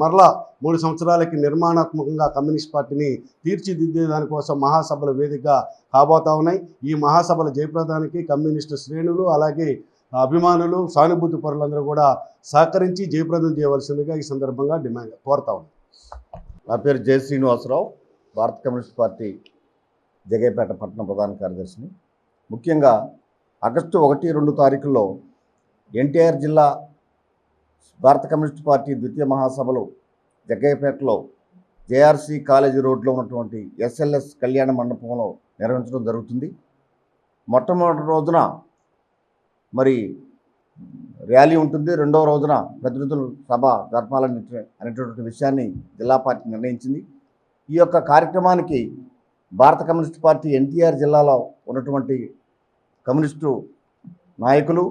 మరలా 3 సంవత్సరాలకి నిర్మాణాత్మకంగా కమ్యూనిస్ట్ పార్టీని తీర్చిదిద్దే దానికోసం మహాసభల వేదికగా కాబోతా ఉన్నాయి. ఈ మహాసభల జయప్రదానికి కమ్యూనిస్టు శ్రేణులు, అలాగే అభిమానులు, సానుభూతి పరులందరూ కూడా సహకరించి జయప్రదం చేయవలసిందిగా ఈ సందర్భంగా కోరుతా ఉన్నాం. నా పేరు జె శ్రీనివాసరావు, భారత కమ్యూనిస్ట్ పార్టీ జగ్గైపేట పట్టణ ప్రధాన కార్యదర్శిని. ముఖ్యంగా ఆగస్టు 1, 2 తారీఖుల్లో ఎన్టీఆర్ జిల్లా భారత కమ్యూనిస్ట్ పార్టీ ద్వితీయ మహాసభలు జగ్గైపేటలో జేఆర్సీ కాలేజీ రోడ్లో ఉన్నటువంటి ఎస్ఎల్ఎస్ కళ్యాణ మండపంలో నిర్వహించడం జరుగుతుంది. మొట్టమొదటి రోజున మరి ర్యాలీ ఉంటుంది, 2వ రోజున ప్రతినిధుల సభ జరపాలని అనేటటువంటి విషయాన్ని జిల్లా పార్టీ నిర్ణయించింది. ఈ యొక్క కార్యక్రమానికి భారత కమ్యూనిస్ట్ పార్టీ ఎన్టీఆర్ జిల్లాలో ఉన్నటువంటి కమ్యూనిస్టు నాయకులు,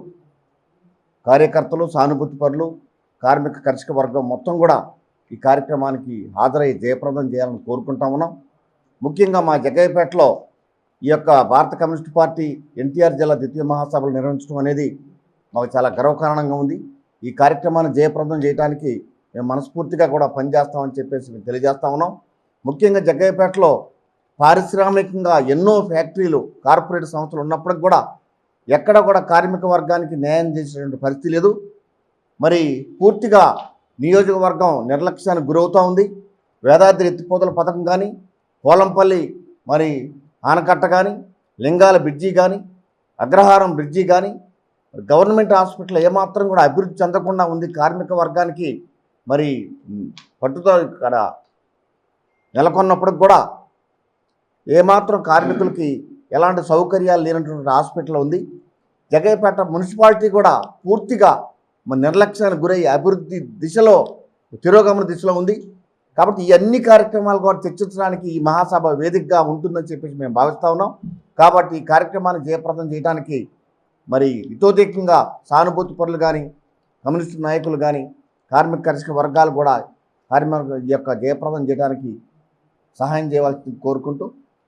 కార్యకర్తలు, సానుభూతి పరులు, కార్మిక కర్షక వర్గం మొత్తం కూడా ఈ కార్యక్రమానికి హాజరై జయప్రదం చేయాలని కోరుకుంటా ఉన్నాం. ముఖ్యంగా మా జగ్గైపేటలో ఈ యొక్క భారత కమ్యూనిస్ట్ పార్టీ ఎన్టీఆర్ జిల్లా ద్వితీయ మహాసభలు నిర్వహించడం అనేది మాకు చాలా గర్వకారణంగా ఉంది. ఈ కార్యక్రమాన్ని జయప్రదం చేయడానికి మేము మనస్ఫూర్తిగా కూడా పనిచేస్తామని చెప్పేసి మేము తెలియజేస్తా ఉన్నాం. ముఖ్యంగా జగ్గైపేటలో పారిశ్రామికంగా ఎన్నో ఫ్యాక్టరీలు, కార్పొరేట్ సంస్థలు ఉన్నప్పటికి కూడా ఎక్కడ కూడా కార్మిక వర్గానికి న్యాయం చేసేటువంటి పరిస్థితి లేదు. మరి పూర్తిగా నియోజకవర్గం నిర్లక్ష్యానికి గురవుతూ ఉంది. వేదాద్రి ఎత్తిపోతల పథకం కానీ, పోలంపల్లి మరి ఆనకట్ట కానీ, లింగాల బ్రిడ్జి కానీ, అగ్రహారం బ్రిడ్జి కానీ, గవర్నమెంట్ హాస్పిటల్ ఏమాత్రం కూడా అభివృద్ధి చెందకుండా ఉంది. కార్మిక వర్గానికి మరి పట్టుతో ఇక్కడ నెలకొన్నప్పటికి కూడా ఏమాత్రం కార్మికులకి ఎలాంటి సౌకర్యాలు లేనటువంటి హాస్పిటల్ ఉంది. జగ్గైపేట మున్సిపాలిటీ కూడా పూర్తిగా నిర్లక్ష్యానికి గురై అభివృద్ధి దిశలో, తిరోగమన దిశలో ఉంది. కాబట్టి ఈ అన్ని కార్యక్రమాలు కూడా చర్చించడానికి ఈ మహాసభ వేదికగా ఉంటుందని చెప్పేసి మేము భావిస్తూ ఉన్నాం. కాబట్టి ఈ కార్యక్రమాన్ని జయప్రదం చేయడానికి మరి ఇతోధికంగా సానుభూతి పరులు కానీ, కమ్యూనిస్టు నాయకులు కానీ, కార్మిక కర్షక వర్గాలు కూడా కార్మిక యొక్క జయప్రదం చేయడానికి సహాయం చేయవలసి కోరుకుంటూ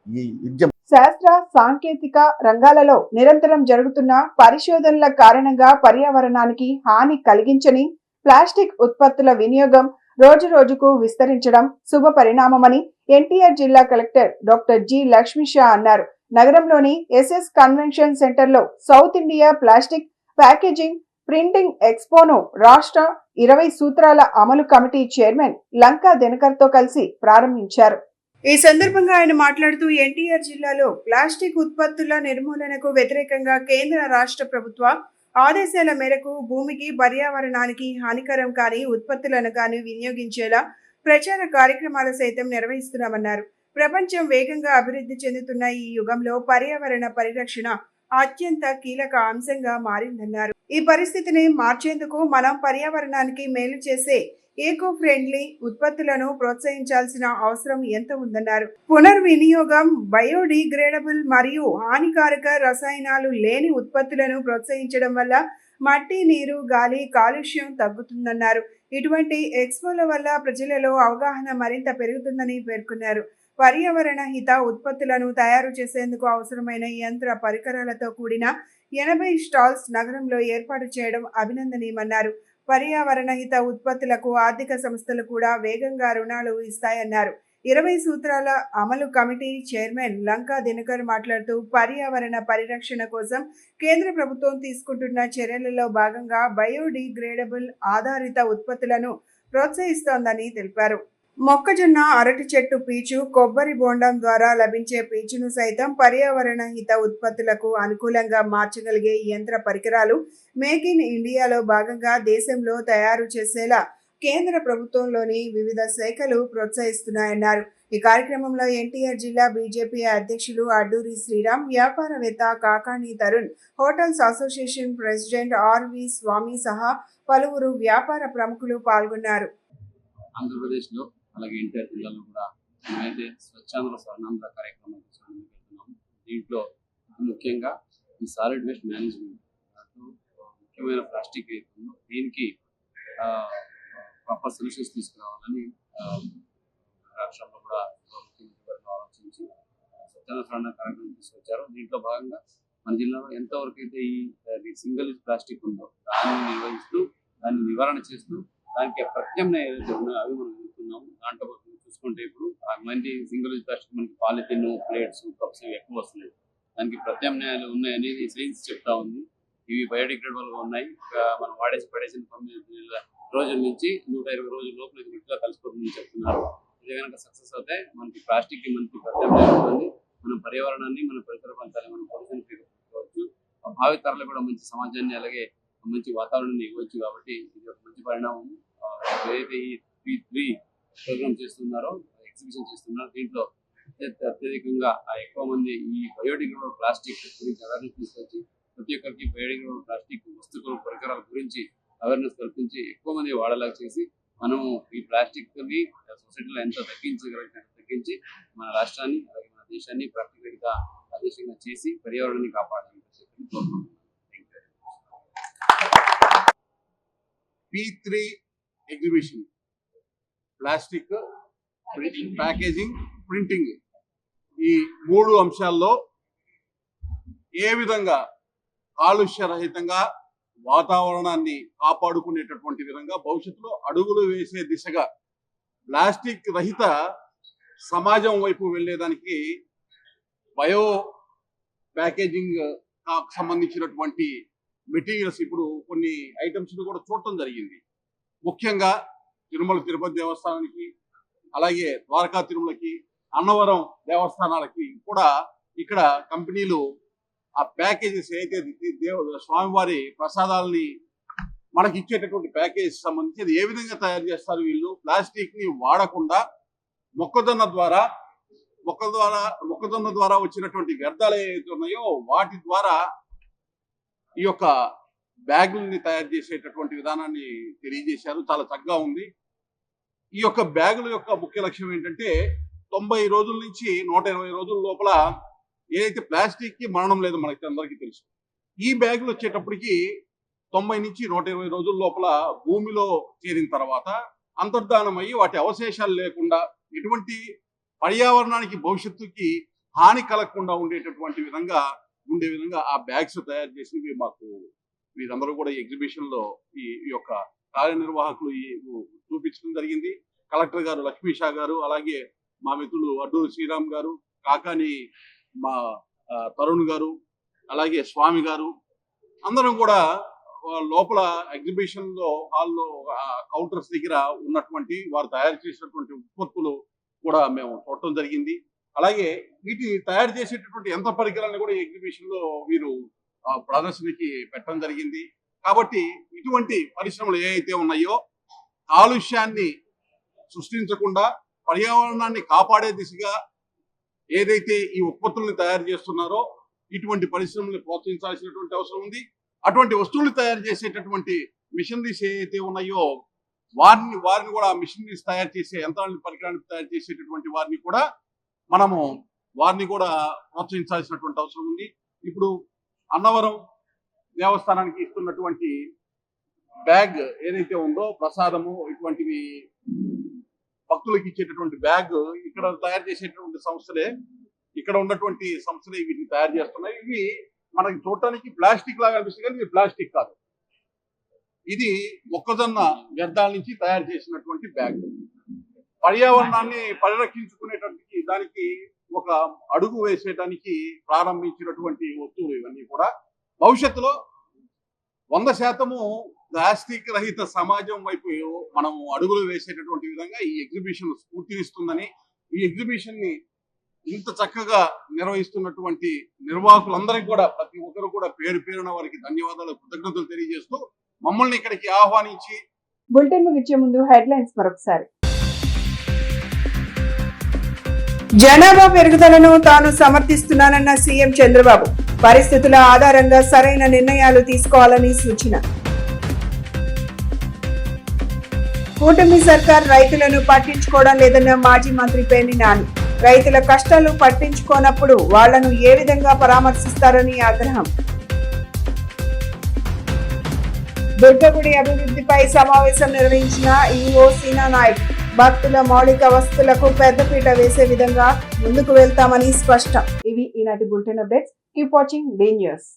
ఈ ఉద్యమం శాస్త్ర సాంకేతిక రంగాలలో నిరంతరం జరుగుతున్న పరిశోధనల కారణంగా పర్యావరణానికి హాని కలిగించని ప్లాస్టిక్ ఉత్పత్తుల వినియోగం రోజు రోజుకు విస్తరించడం శుభ పరిణామమని ఎన్టీఆర్ జిల్లా కలెక్టర్ డాక్టర్ జి లక్ష్మీషా అన్నారు. నగరంలోని ఎస్ఎస్ కన్వెన్షన్ సెంటర్ లో south India plastic packaging printing ఎక్స్పోను రాష్ట్ర 20 సూత్రాల అమలు కమిటీ చైర్మన్ లంకా దినకర్ తో కలిసి ప్రారంభించారు. ఈ సందర్భంగా ఆయన మాట్లాడుతూ ఎన్టీఆర్ జిల్లాలో ప్లాస్టిక్ ఉత్పత్తుల నిర్మూలనకు వ్యతిరేకంగా కేంద్ర రాష్ట్ర ప్రభుత్వ ఆదేశాల మేరకు భూమికి పర్యావరణానికి హానికరం కాని ఉత్పత్తులను కానీ వినియోగించేలా ప్రచార కార్యక్రమాలు సైతం నిర్వహిస్తున్నామన్నారు. ప్రపంచం వేగంగా అభివృద్ధి చెందుతున్న ఈ యుగంలో పర్యావరణ పరిరక్షణ అత్యంత కీలక అంశంగా మారిందన్నారు. ఈ పరిస్థితిని మార్చేందుకు మనం పర్యావరణానికి మేలు చేసే ఈకో ఫ్రెండ్లీ ఉత్పత్తులను ప్రోత్సహించాల్సిన అవసరం ఎంత ఉందన్నారు. పునర్వినియోగం, బయోడిగ్రేడబుల్ మరియు హానికారక రసాయనాలు లేని ఉత్పత్తులను ప్రోత్సహించడం వల్ల మట్టి, నీరు, గాలి కాలుష్యం తగ్గుతుందన్నారు. ఇటువంటి ఎక్స్పోల వల్ల ప్రజలలో అవగాహన మరింత పెరుగుతుందని పేర్కొన్నారు. పర్యావరణ హిత ఉత్పత్తులను తయారు చేసేందుకు అవసరమైన యంత్ర పరికరాలతో కూడిన 80 స్టాల్స్ నగరంలో ఏర్పాటు చేయడం అభినందనీయమన్నారు. పర్యావరణ హిత ఉత్పత్తులకు ఆర్థిక సంస్థలు కూడా వేగంగా రుణాలు ఇస్తాయన్నారు. 20 సూత్రాల అమలు కమిటీ చైర్మన్ లంకా దినకర్ మాట్లాడుతూ పర్యావరణ పరిరక్షణ కోసం కేంద్ర ప్రభుత్వం తీసుకుంటున్న చర్యలలో భాగంగా బయోడిగ్రేడబుల్ ఆధారిత ఉత్పత్తులను ప్రోత్సహిస్తోందని తెలిపారు. మొక్కజొన్న, అరటి చెట్టు పీచు, కొబ్బరి బోండం ద్వారా లభించే పీచును సైతం పర్యావరణ హిత ఉత్పత్తులకు అనుకూలంగా మార్చగలిగే యంత్ర పరికరాలు మేక్ ఇన్ ఇండియాలో భాగంగా దేశంలో తయారు చేసేలా కేంద్ర ప్రభుత్వంలోని వివిధ శాఖలు ప్రోత్సహిస్తున్నాయన్నారు. ఈ కార్యక్రమంలో ఎన్టీఆర్ జిల్లా బీజేపీ అధ్యక్షులు అడ్డూరి శ్రీరామ్, వ్యాపారవేత్త Kakani Tarun, hotels association president RV Swamy సహా పలువురు వ్యాపార ప్రముఖులు పాల్గొన్నారు. ఆంధ్రప్రదేశ్లో అలాగే ఎన్టీఆర్ జిల్లాలో కూడా మేమైతే స్వచ్ఛాంధ్ర స్వర్ణాంధ్ర కార్యక్రమం తీసుకెళ్తున్నాము. దీంట్లో ముఖ్యంగా ఈ సాలిడ్ వేస్ట్ మేనేజ్మెంట్ ముఖ్యమైన ప్లాస్టిక్ ఏతుందో దీనికి ప్రాపర్ సొల్యూషన్స్ తీసుకురావాలని రాష్ట్రంలో కూడా ముఖ్యమంత్రి ఆలోచించి స్వచ్ఛాంధ్ర స్వర్ణాంధ్ర కార్యక్రమం తీసుకొచ్చారు. దీంట్లో భాగంగా మన జిల్లాలో ఎంతవరకు అయితే ఈ సింగిల్ యూజ్ ప్లాస్టిక్ ఉందో దాన్ని నిర్వహిస్తూ దాన్ని నివారణ చేస్తూ దానికి ప్రత్యామ్నాయం ఏదైతే ఉన్నాయో అవి మనం వెళ్తున్నాము. దాంట్లో చూసుకుంటే ఇప్పుడు మంచి సింగిల్ యూజ్ ప్లాస్టిక్ మనకి పాలిథిన్, ప్లేట్స్, కప్స్ ఇవి ఎక్కువ వస్తున్నాయి. దానికి ప్రత్యామ్నాయాలు ఉన్నాయనేది సైన్స్ చెప్తా ఉంది. ఇవి బయోడిగ్రేడబుల్గా ఉన్నాయి. మనం పడేసిన 9 రోజుల నుంచి 120 రోజుల లోపల ఇది విడిగా కలిసిపోతుందని చెప్తున్నారు. ఇది కనుక సక్సెస్ అవుతే మనకి ప్లాస్టిక్కి మనకి ప్రత్యామ్నాయం ఉంటుంది. మన పర్యావరణాన్ని, మన పరిసర ప్రాంతాన్ని మనం పొల్యూషన్ పెట్టుకోవచ్చు. భావి తరాలు కూడా మంచి సమాజాన్ని అలాగే మంచి వాతావరణాన్ని ఇవ్వచ్చు. కాబట్టి ఇది ఒక మంచి పరిణామం. ఏదైతే ఈ P3 ప్రోగ్రామ్ చేస్తున్నారో, ఎగ్జిబిషన్ చేస్తున్నారో దీంట్లో అత్యధికంగా ఎక్కువ మంది ఈ బయోడిగ్రేడబుల్ ప్లాస్టిక్ గురించి అవేర్నెస్ తీసుకొచ్చి ప్రతి ఒక్కరికి బయోడిగ్రేడబుల్ ప్లాస్టిక్ వస్తువులు, పరికరాల గురించి అవేర్నెస్ కల్పించి ఎక్కువ మంది వాడేలాగా చేసి మనము ఈ ప్లాస్టిక్ని సొసైటీలో ఎంత తగ్గించి మన రాష్ట్రాన్ని అలాగే మన దేశాన్ని ప్రాక్టికల్గా ఆదేశంగా చేసి పర్యావరణాన్ని కాపాడాలని చెప్పి P3 exhibition plastic, packaging, printing ఈ 3 అంశాల్లో ఏ విధంగా కాలుష్యరహితంగా వాతావరణాన్ని కాపాడుకునేటటువంటి విధంగా భవిష్యత్తులో అడుగులు వేసే దిశగా ప్లాస్టిక్ రహిత సమాజం వైపు వెళ్ళేదానికి బయో ప్యాకేజింగ్ సంబంధించినటువంటి మెటీరియల్స్ ఇప్పుడు కొన్ని ఐటమ్స్ కూడా చూడటం జరిగింది. ముఖ్యంగా తిరుమల తిరుపతి దేవస్థానానికి, అలాగే ద్వారకా తిరుమలకి, అన్నవరం దేవస్థానాలకి కూడా ఇక్కడ కంపెనీలు ఆ ప్యాకేజెస్ అయితే స్వామివారి ప్రసాదాలని మనకి ఇచ్చేటటువంటి ప్యాకేజ్ సంబంధించి అది ఏ విధంగా తయారు చేస్తారు వీళ్ళు, ప్లాస్టిక్ ని వాడకుండా మొక్కజొన్న ద్వారా వచ్చినటువంటి వ్యర్థాలు ఏవైతే ఉన్నాయో వాటి ద్వారా ఈ యొక్క బ్యాగుల్ని తయారు చేసేటటువంటి విధానాన్ని తెలియజేశారు. చాలా చక్కగా ఉంది. ఈ యొక్క బ్యాగుల యొక్క ముఖ్య లక్ష్యం ఏంటంటే 90 రోజుల నుంచి 120 రోజుల లోపల ఏదైతే ప్లాస్టిక్ కి మరణం లేదు మనకి అందరికీ తెలుసు. ఈ బ్యాగులు వచ్చేటప్పటికి 90 నుంచి 120 రోజుల లోపల భూమిలో చేరిన తర్వాత అంతర్ధానం అయ్యి వాటి అవశేషాలు లేకుండా ఎటువంటి పర్యావరణానికి భవిష్యత్తుకి హాని కలగకుండా ఉండేటటువంటి విధంగా ఆ బ్యాగ్స్ తయారు చేసినవి మాకు వీరందరూ కూడా ఎగ్జిబిషన్ లో ఈ యొక్క కార్యనిర్వాహకులు చూపించడం జరిగింది. కలెక్టర్ గారు లక్ష్మీ షా గారు, అలాగే మా మిత్రులు అడ్డూరు శ్రీరామ్ గారు, కాకాని మా తరుణ్ గారు, అలాగే స్వామి గారు అందరం కూడా లోపల ఎగ్జిబిషన్ లో హాల్లో కౌంటర్స్ దగ్గర ఉన్నటువంటి వారు తయారు చేసినటువంటి ఉత్పత్తులు కూడా మేము చూడటం జరిగింది. అలాగే వీటిని తయారు చేసేటటువంటి యంత్ర పరికరాలను కూడా ఎగ్జిబిషన్ లో వీరు ప్రదర్శనకి పెట్టడం జరిగింది. కాబట్టి ఇటువంటి పరిశ్రమలు ఏవైతే ఉన్నాయో కాలుష్యాన్ని సృష్టించకుండా పర్యావరణాన్ని కాపాడే దిశగా ఏదైతే ఈ ఉత్పత్తుల్ని తయారు చేస్తున్నారో ఇటువంటి పరిశ్రమల్ని ప్రోత్సహించాల్సినటువంటి అవసరం ఉంది. అటువంటి వస్తువులు తయారు చేసేటటువంటి మిషనరీస్ ఏవైతే ఉన్నాయో వారిని కూడా మిషనరీస్ తయారు చేసే యంత్రాలను పరికరాన్ని తయారు చేసేటటువంటి వారిని కూడా ప్రోత్సహించాల్సినటువంటి అవసరం ఉంది. ఇప్పుడు అన్నవరం దేవస్థానానికి ఇస్తున్నటువంటి బ్యాగ్ ఏదైతే ఉందో ప్రసాదము ఇటువంటివి భక్తులకు ఇచ్చేటటువంటి బ్యాగ్ ఇక్కడ తయారు చేసేటటువంటి సంస్థలే, ఇక్కడ ఉన్నటువంటి సంస్థలే వీటిని తయారు చేస్తున్నాయి. ఇవి మనకి చూడటానికి ప్లాస్టిక్ లాగా అనిపిస్తుంది కానీ ఇది ప్లాస్టిక్ కాదు, ఇది మొక్కజొన్న వ్యర్థాల నుంచి తయారు చేసినటువంటి బ్యాగ్. పర్యావరణాన్ని పరిరక్షించుకునేటటువంటి దానికి ఒక అడుగు వేసేటానికి ప్రారంభించినటువంటి వస్తువులు ఇవన్నీ కూడా భవిష్యత్తులో 100% ప్లాస్టిక్ రహిత సమాజం వైపు మనం అడుగులు వేసేటటువంటి విధంగా ఈ ఎగ్జిబిషన్ స్ఫూర్తినిస్తుందని, ఈ ఎగ్జిబిషన్ ని ఇంత చక్కగా నిర్వహిస్తున్నటువంటి నిర్వాహకులందరికీ కూడా ప్రతి ఒక్కరు కూడా పేరు పేరున వారికి ధన్యవాదాలు, కృతజ్ఞతలు తెలియజేస్తూ మమ్మల్ని ఇక్కడికి ఆహ్వానించి బులెటిన్ ముగించే ముందు హెడ్లైన్స్ మరొకసారి. జనాభా పెరుగుదలను తాను సమర్థిస్తున్నానన్న సీఎం చంద్రబాబు, పరిస్థితుల ఆధారంగా సరైన నిర్ణయాలు తీసుకోవాలని సూచన. కూటమి సర్కార్ రైతులను పట్టించుకోవడం లేదన్న మాజీ మంత్రి పేర్ని నాని, రైతుల కష్టాలు పట్టించుకోనప్పుడు వాళ్లను ఏ విధంగా పరామర్శిస్తారని ఆగ్రహం. దుర్గగుడి అభివృద్ధిపై సమావేశం నిర్వహించిన ఈఓ సీనా నాయక్, భక్తుల మౌలిక వసతులకు పెద్దపీట వేసే విధంగా ముందుకు వెళ్తామని స్పష్టం. ఇవి ఈనాటి bulletin updates. Keep watching the news.